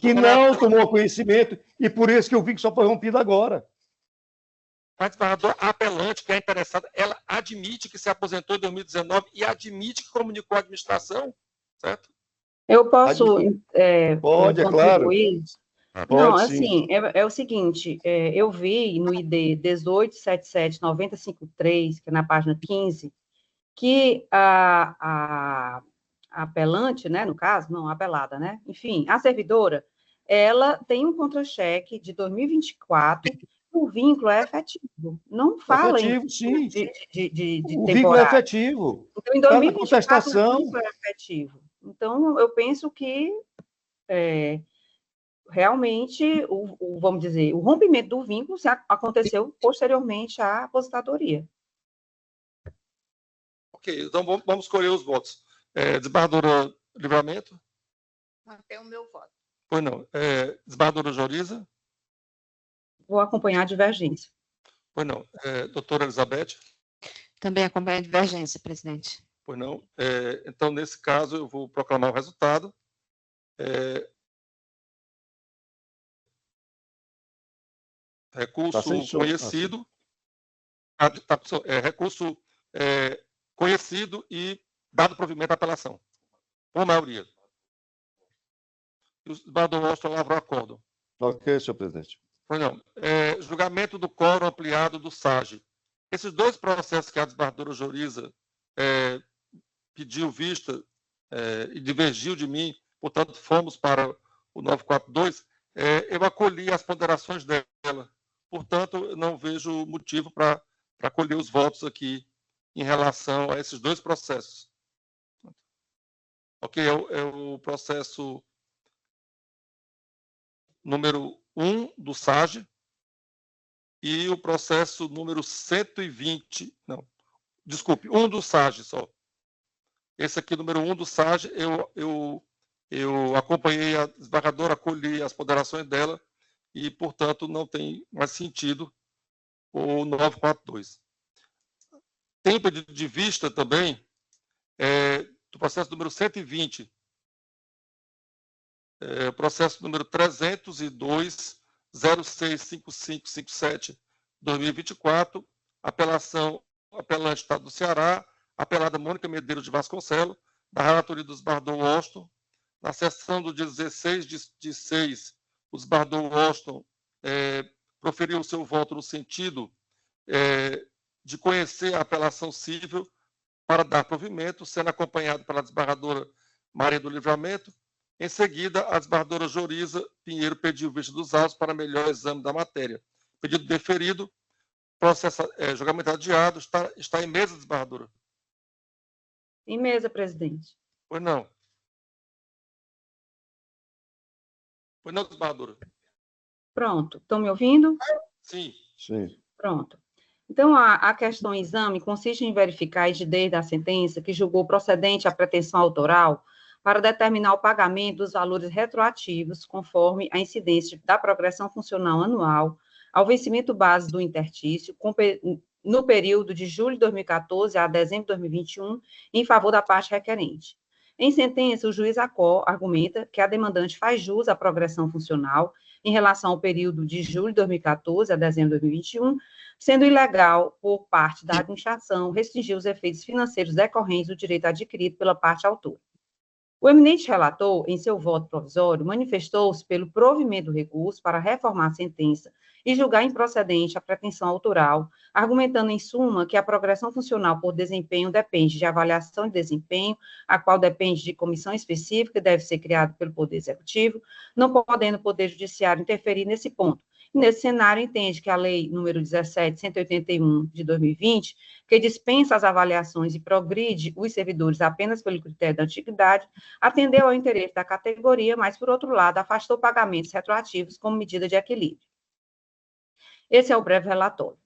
que não tomou conhecimento e por isso que o vínculo só foi rompido agora. Mas, desembargador, a apelante, que é interessada, ela admite que se aposentou em 2019 e admite que comunicou à administração, certo? Eu posso pode, é claro. Não, assim, é o seguinte, eu vi no ID 1877-9053, que é na página 15, que a apelante, né, no caso, não, a apelada, né, enfim, a servidora, ela tem um contra-cheque de 2024, o vínculo é efetivo, não fala efetivo, de o temporário. vínculo é efetivo. Então, em 2024, o vínculo é efetivo. Então, eu penso que realmente, vamos dizer, o rompimento do vínculo aconteceu posteriormente à aposentadoria. Ok, então vamos escolher os votos. Desembargadora Livramento? Manter o meu voto. Pois não. Desembargadora Joriza? Vou acompanhar a divergência. Pois não. Doutora Elizabeth? Também acompanho a divergência, presidente. Pois não. Então, nesse caso, eu vou proclamar o resultado. Recurso conhecido. Recurso conhecido e dado provimento à apelação. Por maioria. E o desembargador Washington lavrou acordo. Ok, senhor presidente. Pois não. Julgamento do quórum ampliado do SAGE. Esses dois processos que a desembargadora Joriza pediu vista e divergiu de mim, portanto, fomos para o 942, eu acolhi as ponderações dela. Portanto, não vejo motivo para acolher os votos aqui em relação a esses dois processos. Ok, é o processo número 1 do SAGE e o processo número 120, não, desculpe, 1 do SAGE só. Esse aqui, número 1 do SAGE, eu acompanhei a desembargadora, acolhi as ponderações dela e, portanto, não tem mais sentido o 942. Tem pedido de vista também do processo número 120, processo número 302, 065557, 2024, apelante Estado do Ceará, apelada Mônica Medeiros de Vasconcelos, da relatoria do desembargador Washington. Na sessão do dia 16 de 6, o desembargador Washington proferiu o seu voto no sentido de conhecer a apelação cível para dar provimento, sendo acompanhado pela desembargadora Maria do Livramento. Em seguida, a desembargadora Joriza Pinheiro pediu vista dos autos para melhor exame da matéria. Pedido deferido, julgamento adiado, está em mesa, desembargadora? Em mesa, presidente. Pois não. Pois não, desembargadora? Pronto. Estão me ouvindo? Sim. Sim. Pronto. Então, a questão exame consiste em verificar a rigidez da sentença que julgou procedente a pretensão autoral para determinar o pagamento dos valores retroativos conforme a incidência da progressão funcional anual ao vencimento base do intertício no período de julho de 2014 a dezembro de 2021 em favor da parte requerente. Em sentença, o juiz argumenta que a demandante faz jus à progressão funcional em relação ao período de julho de 2014 a dezembro de 2021, sendo ilegal por parte da administração restringir os efeitos financeiros decorrentes do direito adquirido pela parte autora. O eminente relator, em seu voto provisório, manifestou-se pelo provimento do recurso para reformar a sentença e julgar improcedente a pretensão autoral, argumentando, em suma, que a progressão funcional por desempenho depende de avaliação de desempenho, a qual depende de comissão específica e deve ser criada pelo Poder Executivo, não podendo o Poder Judiciário interferir nesse ponto. Nesse cenário, entende que a Lei número 17.181, de 2020, que dispensa as avaliações e progride os servidores apenas pelo critério da antiguidade, atendeu ao interesse da categoria, mas, por outro lado, afastou pagamentos retroativos como medida de equilíbrio. Esse é o breve relatório.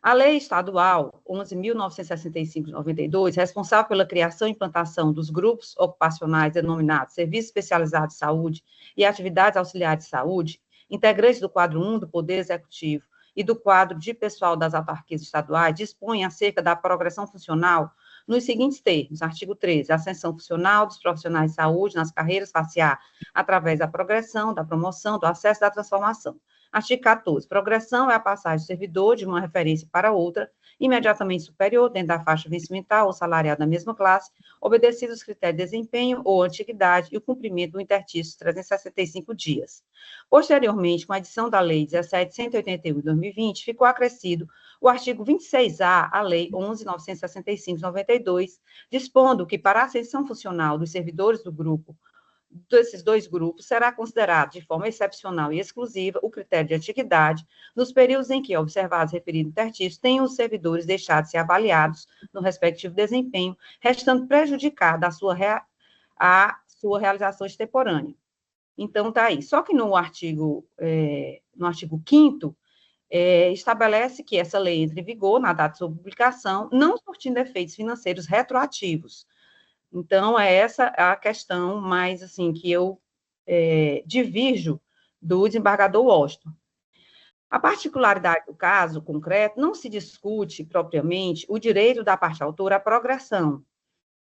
A Lei Estadual 11.965/92, responsável pela criação e implantação dos grupos ocupacionais denominados Serviços Especializados de Saúde e Atividades Auxiliares de Saúde, integrantes do quadro 1 do Poder Executivo e do quadro de pessoal das autarquias estaduais, dispõem acerca da progressão funcional nos seguintes termos. Artigo 13, a ascensão funcional dos profissionais de saúde nas carreiras faciar através da progressão, da promoção, do acesso e da transformação. Artigo 14, progressão é a passagem do servidor de uma referência para outra, imediatamente superior, dentro da faixa vencimental ou salarial da mesma classe, obedecidos os critérios de desempenho ou antiguidade e o cumprimento do intertício de 365 dias. Posteriormente, com a edição da Lei 17.181 de 2020, ficou acrescido o artigo 26A à Lei 11.965/92, dispondo que, para a ascensão funcional dos servidores do grupo, desses dois grupos, será considerado de forma excepcional e exclusiva o critério de antiguidade nos períodos em que, observados referido intertício, tenham os servidores deixado de ser avaliados no respectivo desempenho, restando prejudicada a sua realização extemporânea. Então, está aí. Só que no artigo 5º, estabelece que essa lei entre em vigor na data de sua publicação, não surtindo efeitos financeiros retroativos. Então, é essa a questão mais, assim, que eu divirjo do desembargador Washington. A particularidade do caso concreto, não se discute propriamente o direito da parte autora à progressão,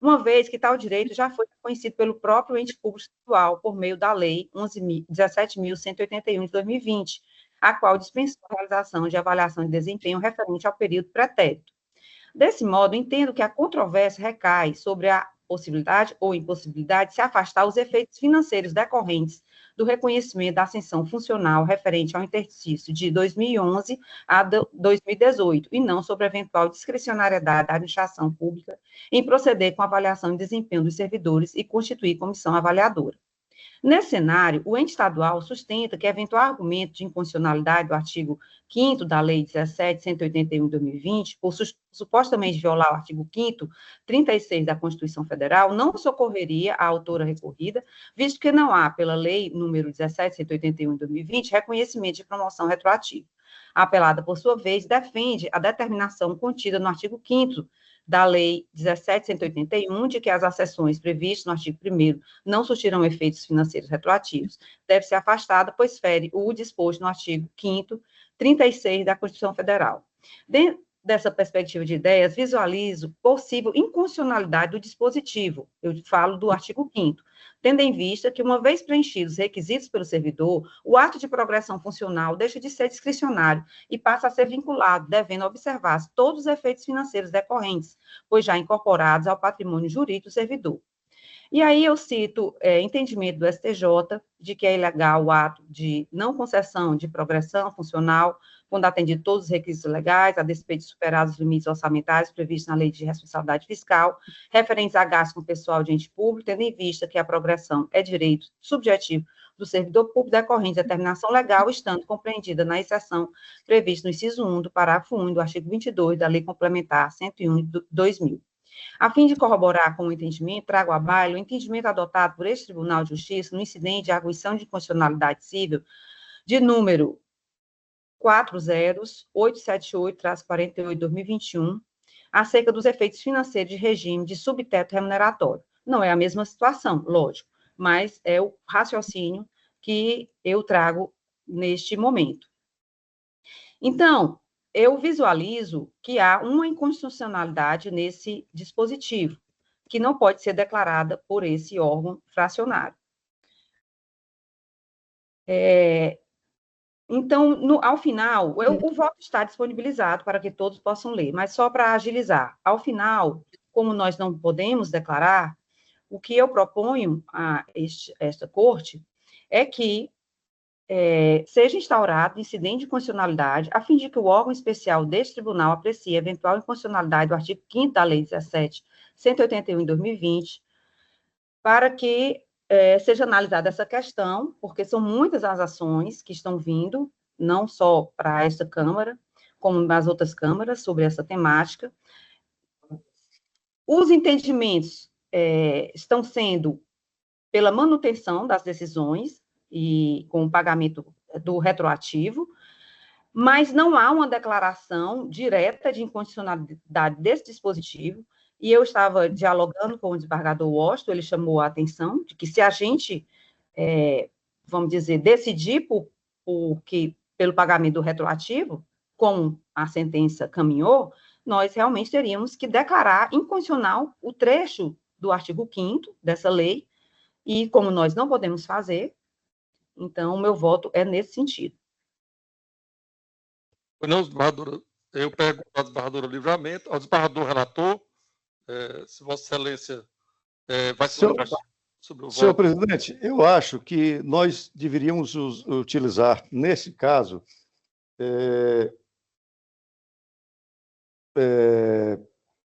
uma vez que tal direito já foi reconhecido pelo próprio ente público estadual por meio da Lei 17.181 de 2020, a qual dispensou a realização de avaliação de desempenho referente ao período pretérito. Desse modo, entendo que a controvérsia recai sobre a possibilidade ou impossibilidade de se afastar os efeitos financeiros decorrentes do reconhecimento da ascensão funcional referente ao exercício de 2011 a 2018, e não sobre a eventual discricionariedade da administração pública em proceder com a avaliação de desempenho dos servidores e constituir comissão avaliadora. Nesse cenário, o ente estadual sustenta que eventual argumento de inconstitucionalidade do artigo 5º da Lei 17.181 de 2020, por supostamente violar o artigo 5º, 36 da Constituição Federal, não socorreria a autora recorrida, visto que não há, pela Lei número 17.181 de 2020, reconhecimento de promoção retroativa. A apelada, por sua vez, defende a determinação contida no artigo 5º da Lei 17.181, de que as acessões previstas no artigo 1º não surtirão efeitos financeiros retroativos, deve ser afastada, pois fere o disposto no artigo 5º, 36 da Constituição Federal. Dentro dessa perspectiva de ideias, visualizo possível inconstitucionalidade do dispositivo, eu falo do artigo 5º, tendo em vista que, uma vez preenchidos os requisitos pelo servidor, o ato de progressão funcional deixa de ser discricionário e passa a ser vinculado, devendo observar todos os efeitos financeiros decorrentes, pois já incorporados ao patrimônio jurídico do servidor. E aí eu cito entendimento do STJ de que é ilegal o ato de não concessão de progressão funcional, quando atendido todos os requisitos legais, a despeito de superados os limites orçamentários previstos na Lei de Responsabilidade Fiscal, referentes a gastos com pessoal de ente público, tendo em vista que a progressão é direito subjetivo do servidor público decorrente de determinação legal, estando compreendida na exceção prevista no inciso 1 do parágrafo 1 do artigo 22 da Lei Complementar 101 de 2000. A fim de corroborar com o entendimento, trago a baila o entendimento adotado por este Tribunal de Justiça no incidente de arguição de inconstitucionalidade civil de número 40878-48-2021, acerca dos efeitos financeiros de regime de subteto remuneratório. Não é a mesma situação, lógico, mas é o raciocínio que eu trago neste momento. Então, eu visualizo que há uma inconstitucionalidade nesse dispositivo, que não pode ser declarada por esse órgão fracionário. Então, ao final, o voto está disponibilizado para que todos possam ler, mas só para agilizar. Ao final, como nós não podemos declarar, O que eu proponho a esta corte é que seja instaurado incidente de constitucionalidade, a fim de que o órgão especial deste tribunal aprecie a eventual inconstitucionalidade do artigo 5º da Lei 17.181, em 2020, para que seja analisada essa questão, porque são muitas as ações que estão vindo, não só para esta Câmara, como nas outras câmaras, sobre essa temática. Os entendimentos estão sendo pela manutenção das decisões e com o pagamento do retroativo, mas não há uma declaração direta de inconstitucionalidade desse dispositivo, e eu estava dialogando com o desembargador Washington, ele chamou a atenção de que se a gente, vamos dizer, decidir pelo pagamento do retroativo, como a sentença caminhou, nós realmente teríamos que declarar inconstitucional o trecho do artigo 5º dessa lei, e como nós não podemos fazer, então o meu voto é nesse sentido. Não, desembargadora, eu pergunto ao desembargador Livramento, ao desembargador relator, se Vossa Excelência vai se manifestar sobre o voto. Senhor presidente, eu acho que nós deveríamos utilizar, nesse caso,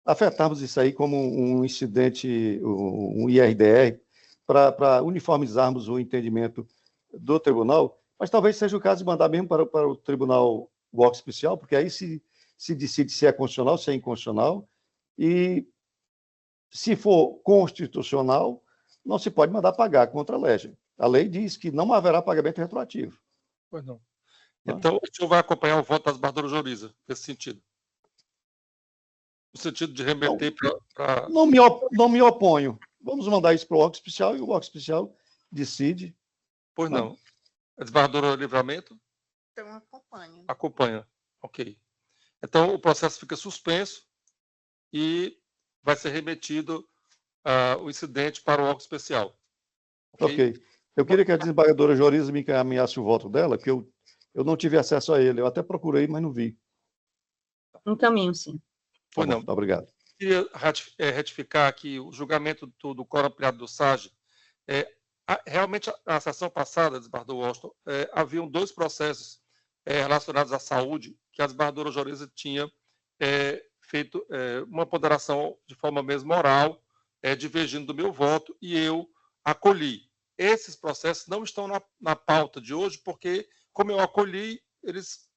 afetarmos isso aí como um incidente, um IRDR, para uniformizarmos o entendimento do tribunal, mas talvez seja o caso de mandar mesmo para o tribunal bloco especial, porque aí se decide se é constitucional, se é inconstitucional, e se for constitucional, não se pode mandar pagar contra a lei. A lei diz que não haverá pagamento retroativo. Pois não. Então, o senhor vai acompanhar o voto da desembargadora Joriza, nesse sentido? No sentido de remeter para... Não me oponho. Vamos mandar isso para o órgão especial, e o órgão especial decide. Pois não. A desembargadora Livramento? Então, acompanho. Acompanha. Ok. Então, o processo fica suspenso e vai ser remetido o incidente para o órgão especial. Ok. Eu queria que a desembargadora Joriza me encaminhasse o voto dela, porque eu não tive acesso a ele. Eu até procurei, mas não vi. Encaminho, sim. Pois não. Obrigado. Queria retificar aqui o julgamento do Coro Ampliado do SAGE. Realmente, na sessão passada, desembargador Washington, haviam 2 processos relacionados à saúde que a desembargadora Joriza tinha feito uma ponderação de forma mesmo oral, divergindo do meu voto, e eu acolhi. Esses processos não estão na pauta de hoje, porque, como eu acolhi, eles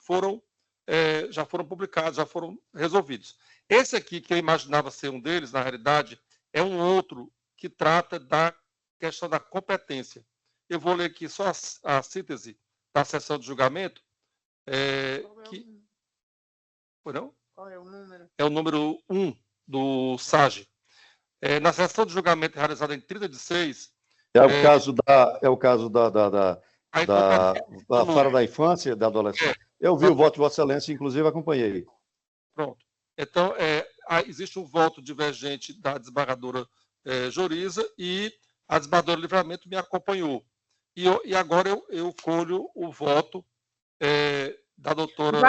já foram publicados, já foram resolvidos. Esse aqui, que eu imaginava ser um deles, na realidade, é um outro que trata da questão da competência. Eu vou ler aqui só a síntese da sessão de julgamento. Qual é o número? É o número 1 do SAGE. Na sessão de julgamento realizada em 30/6... É o caso da Fara da Infância, da Adolescência. Eu vi o voto de Vossa Excelência, inclusive acompanhei. Pronto. Então, existe um voto divergente da desembargadora Joriza e a desembargadora Livramento me acompanhou. E agora eu colho o voto da doutora...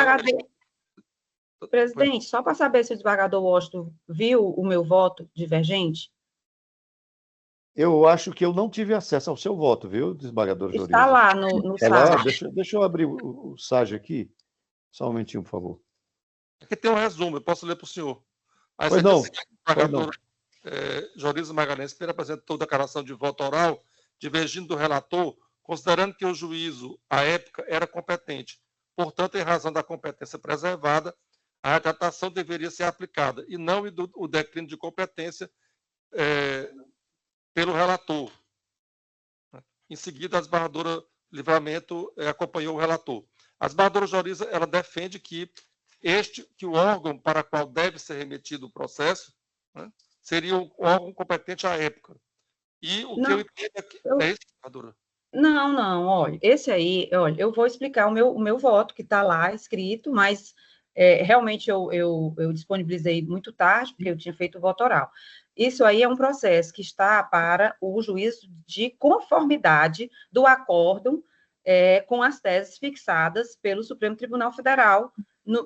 Presidente, só para saber se o desembargador Washington viu o meu voto divergente. Eu acho que eu não tive acesso ao seu voto, viu, desembargador Joriza? Está lá no SAGE. Deixa eu abrir o SAGE aqui. Só um momentinho, por favor. Aqui tem um resumo, eu posso ler para o senhor. A pois não. Desembargadora Joriza Magalhães Pereira apresentou declaração de voto oral, divergindo do relator, considerando que o juízo, à época, era competente. Portanto, em razão da competência preservada, a retratação deveria ser aplicada, e não o declínio de competência pelo relator. Em seguida, a desembargadora Livramento acompanhou o relator. A desembargadora Joriza, ela defende que o órgão para o qual deve ser remetido o processo, né, seria o órgão competente à época. E o que eu entendo é que... É isso, desembargadora? Não, olha, esse aí, olha, eu vou explicar o meu voto, que está lá escrito, mas realmente eu disponibilizei muito tarde, porque eu tinha feito o voto oral. Isso aí é um processo que está para o juízo de conformidade do acórdão com as teses fixadas pelo Supremo Tribunal Federal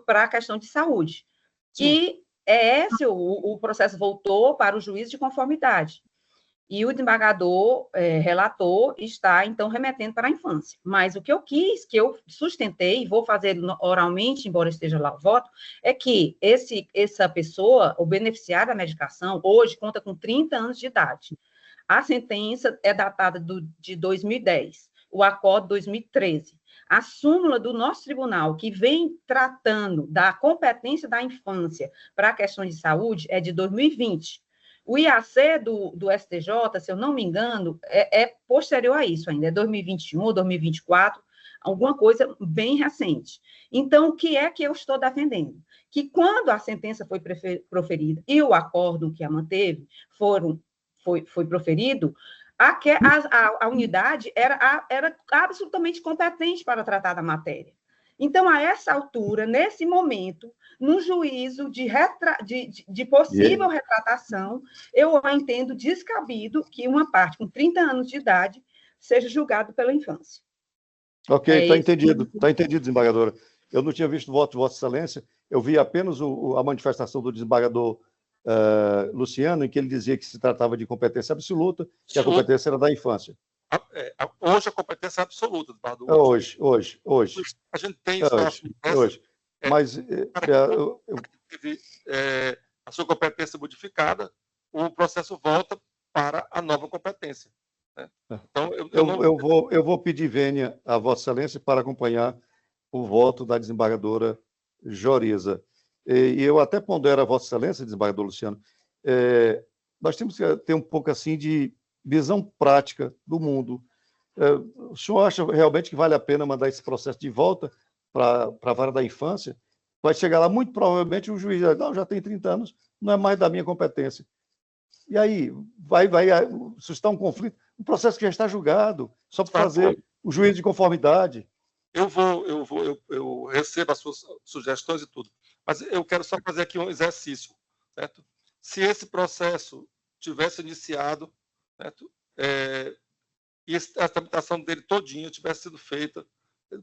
para a questão de saúde. Sim. E esse o processo voltou para o juízo de conformidade. E o desembargador relator está, então, remetendo para a infância. Mas o que eu quis, que eu sustentei, e vou fazer oralmente, embora esteja lá o voto, é que essa pessoa, o beneficiário da medicação, hoje conta com 30 anos de idade. A sentença é datada de 2010, o acordo 2013. A súmula do nosso tribunal, que vem tratando da competência da infância para questões de saúde, é de 2020. O IAC do STJ, se eu não me engano, é posterior a isso ainda, é 2021, 2024, alguma coisa bem recente. Então, o que é que eu estou defendendo? Que quando a sentença foi proferida e o acordo que a manteve foi proferido, a unidade era absolutamente competente para tratar da matéria. Então, a essa altura, nesse momento, no juízo de possível retratação, eu entendo descabido que uma parte com 30 anos de idade seja julgado pela infância. Ok, está entendido, desembargadora. Eu não tinha visto o voto de Vossa Excelência, eu vi apenas a manifestação do desembargador Luciano, em que ele dizia que se tratava de competência absoluta, que a competência era da infância. Hoje a competência é absoluta. Hoje. A gente tem isso hoje. Mas a sua competência modificada, o processo volta para a nova competência. Né? Então, eu vou pedir vênia a Vossa Excelência para acompanhar o voto da desembargadora Joriza. E eu até pondero a Vossa Excelência, desembargador Luciano, nós temos que ter um pouco assim de visão prática do mundo. O senhor acha realmente que vale a pena mandar esse processo de volta para a vara da infância? Vai chegar lá, muito provavelmente, o juiz já tem 30 anos, não é mais da minha competência. E aí, vai suscitar um conflito, um processo que já está julgado, só para fazer o juízo de conformidade. Eu recebo as suas sugestões e tudo, mas eu quero só fazer aqui um exercício, certo? Se esse processo tivesse iniciado, certo? E a tramitação dele todinha tivesse sido feita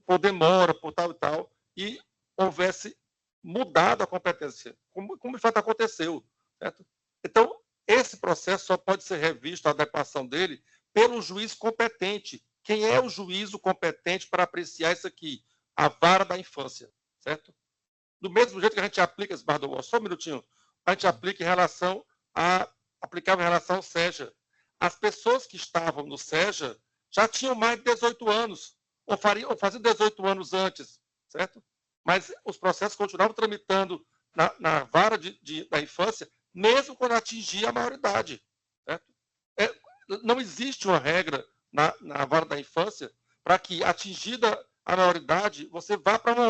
por demora, por tal e tal, e houvesse mudado a competência, como de fato aconteceu, certo? Então, esse processo só pode ser revisto, a adequação dele, pelo juiz competente. Quem é o juízo competente para apreciar isso aqui? A vara da infância, certo? Do mesmo jeito que a gente aplica, só um minutinho, a gente aplica aplicava em relação ao SEJA. As pessoas que estavam no SEJA já tinham mais de 18 anos, ou faziam 18 anos antes, certo? Mas os processos continuavam tramitando na vara da infância, mesmo quando atingia a maioridade, certo? Não existe uma regra na vara da infância para que, atingida a maioridade, você vá para uma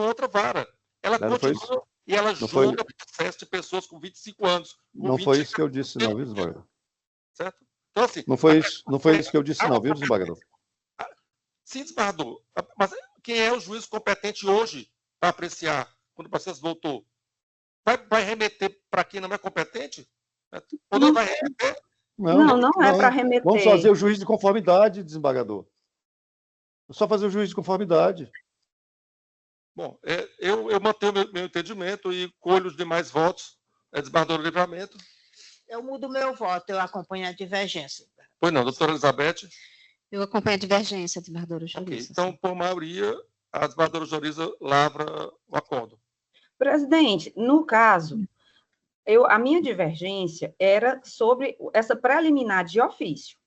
outra vara. Ela continua e ela julga o processo de pessoas com 25 anos. Não foi isso que eu disse, não, viu, desembargador? Certo? Então, assim, não foi isso que eu disse, não, viu, desembargador? Sim, desembargador. Mas quem é o juiz competente hoje para apreciar quando o processo voltou? Vai remeter para quem não é competente? Ou não vai remeter? Não é para remeter. Vamos fazer o juízo de conformidade, desembargador. É só fazer o juízo de conformidade. Bom, eu mantenho meu entendimento e colho os demais votos. Desembargador Livramento. Eu mudo meu voto, eu acompanho a divergência. Pois não, doutora Elizabeth? Eu acompanho a divergência, desembargadora Joriza. Okay. Então, por maioria, a desembargadora Joriza lavra o acordo. Presidente, no caso, a minha divergência era sobre essa preliminar de ofício,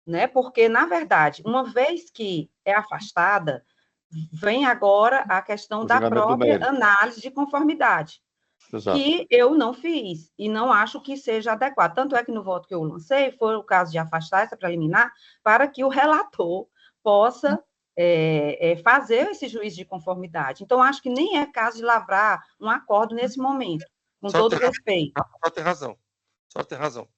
né? Porque, na verdade, uma vez que é afastada, vem agora a questão da própria análise de conformidade, Exato. Que eu não fiz e não acho que seja adequado. Tanto é que no voto que eu lancei foi o caso de afastar essa preliminar para que o relator possa fazer esse juízo de conformidade. Então, acho que nem é caso de lavrar um acordo nesse momento, com todo respeito. Só tem razão.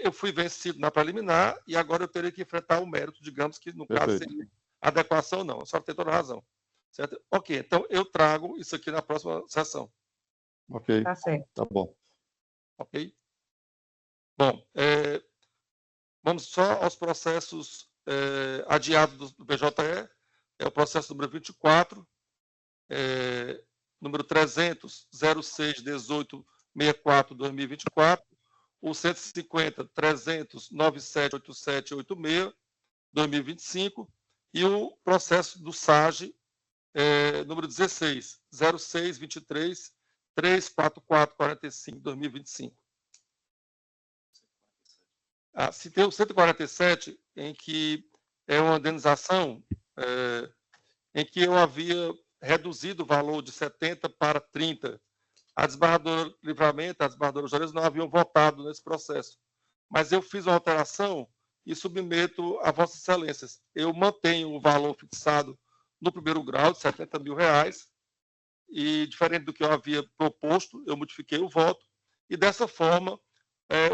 Eu fui vencido na preliminar e agora eu teria que enfrentar o mérito, digamos que no caso seria adequação ou não. Só tem toda a razão. Certo? Ok, então eu trago isso aqui na próxima sessão. Ok. Tá certo. Tá bom. Ok? Bom, vamos só aos processos adiados do PJE. É o processo número 24, número 300, 06, 18, 64, 2024. o 150, 300, 97, 87, 86, 2025, e o processo do SAGE, número 16, 06, 23, 344, 45, 2025. Se tem o 147, em que é uma indenização em que eu havia reduzido o valor de 70 para 30. A desembargadora Livramento, a desembargadora Juarez não haviam votado nesse processo. Mas eu fiz uma alteração e submeto a Vossas Excelências. Eu mantenho o valor fixado no primeiro grau, de R$ 70 mil, e, diferente do que eu havia proposto, eu modifiquei o voto, e dessa forma,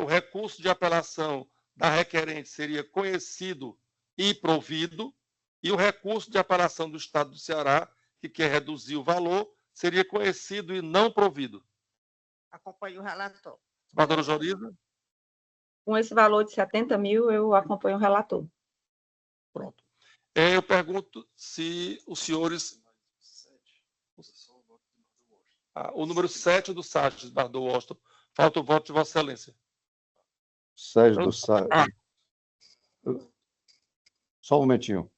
o recurso de apelação da requerente seria conhecido e provido, e o recurso de apelação do Estado do Ceará, que quer reduzir o valor, seria conhecido e não provido. Acompanho o relator. Desembargadora Joriza? Com esse valor de 70 mil, eu acompanho o relator. Pronto. Eu pergunto se os senhores... o número 7 do SAGE, desembargador Washington, falta o voto de Vossa Excelência. Sérgio do SAGE. Só um momentinho.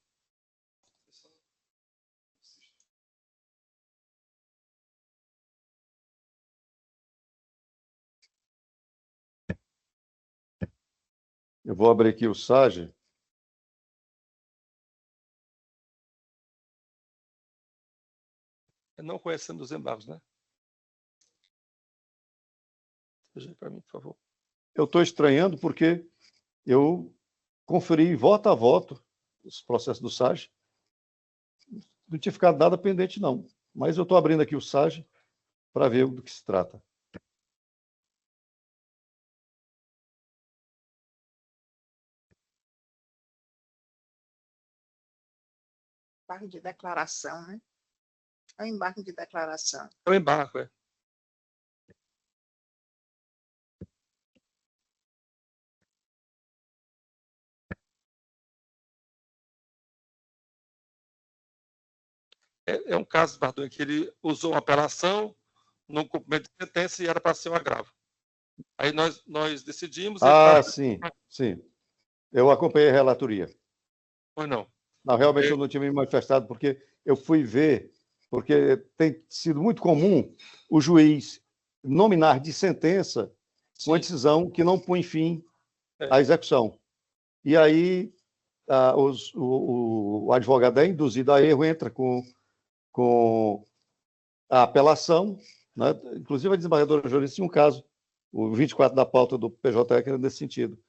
Eu vou abrir aqui o SAGE. Não conhecendo os embargos, né? Veja aí para mim, por favor. Eu estou estranhando porque eu conferi voto a voto os processos do SAGE. Não tinha ficado nada pendente, não. Mas eu estou abrindo aqui o SAGE para ver do que se trata. Embargo de declaração, né? É o embargo de declaração. É o embargo, é. É um caso, Bardon, em que ele usou uma apelação no cumprimento de sentença e era para ser um agravo. Aí nós decidimos... Sim, sim. Eu acompanhei a relatoria. Pois não. Não, realmente eu não tinha me manifestado, porque eu fui ver, porque tem sido muito comum o juiz nominar de sentença uma decisão que não põe fim à execução. E aí o advogado é induzido a erro, entra com a apelação, né? Inclusive a desembargadora Joriza tinha um caso, o 24 da pauta do PJ, que era nesse sentido.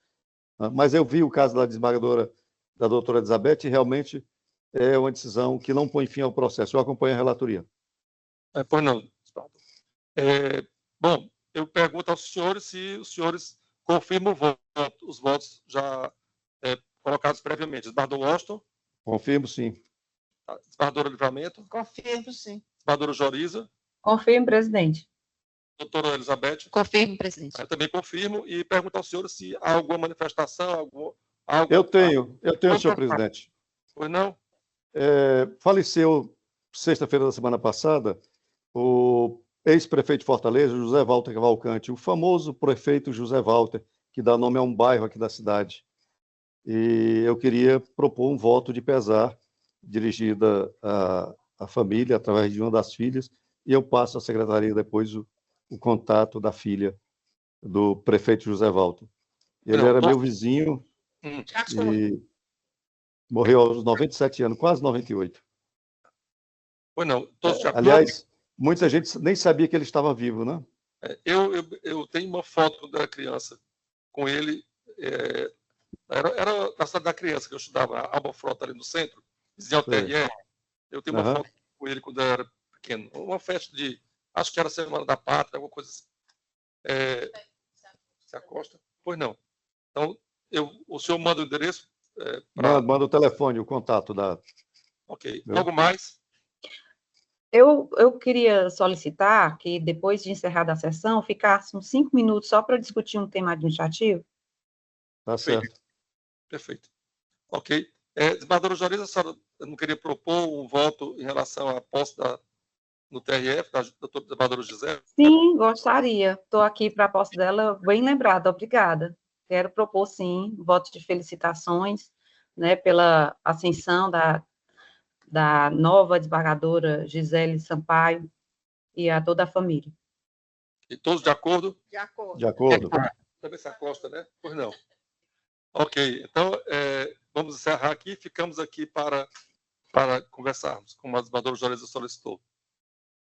Mas eu vi o caso da desembargadora, da doutora Elizabeth, e realmente é uma decisão que não põe fim ao processo. Eu acompanho a relatoria. Pois não. Bom, eu pergunto aos senhores se os senhores confirmam os votos já colocados previamente. Desembargador Washington? Confirmo, sim. Desembargadora Livramento? Confirmo, sim. Desembargadora Joriza? Confirmo, presidente. Doutora Elizabeth? Confirmo, presidente. Eu também confirmo e pergunto aos senhores se há alguma manifestação, Eu tenho, senhor presidente. Pois não? Faleceu, sexta-feira da semana passada, o ex-prefeito de Fortaleza, José Walter Cavalcante, o famoso prefeito José Walter, que dá nome a um bairro aqui da cidade. E eu queria propor um voto de pesar dirigida à família, através de uma das filhas, e eu passo à secretaria depois o contato da filha do prefeito José Walter. Ele era meu vizinho e morreu aos 97 anos, quase 98. Pois não. Todos de acordo? Aliás, muita gente nem sabia que ele estava vivo, né? Eu tenho uma foto quando era criança com ele. Era na cidade da criança que eu estudava, a Alba Frota, ali no centro, vizinho ao TRE. Eu tenho uma foto com ele quando eu era pequeno. Uma festa de... Acho que era Semana da Pátria, alguma coisa assim. Se acosta? Pois não. Então, o senhor manda o endereço? Manda o telefone, o contato da... Ok. Algo mais? Eu queria solicitar que, depois de encerrada a sessão, ficasse uns 5 minutos só para discutir um tema administrativo. Tá certo. Perfeito. Ok. Desembargadora Joriza, a senhora não queria propor um voto em relação à posse da no TRF, da doutora desembargadora Gisele? Sim, gostaria. Estou aqui para a posse dela, bem lembrada, obrigada. Quero propor, sim, voto de felicitações, né, pela ascensão da nova desembargadora Gisele Sampaio e a toda a família. E todos de acordo? De acordo. De acordo. Também se acosta, né? Pois não. Ok, então vamos encerrar aqui, ficamos aqui para conversarmos, como a desembargadora Joreza solicitou.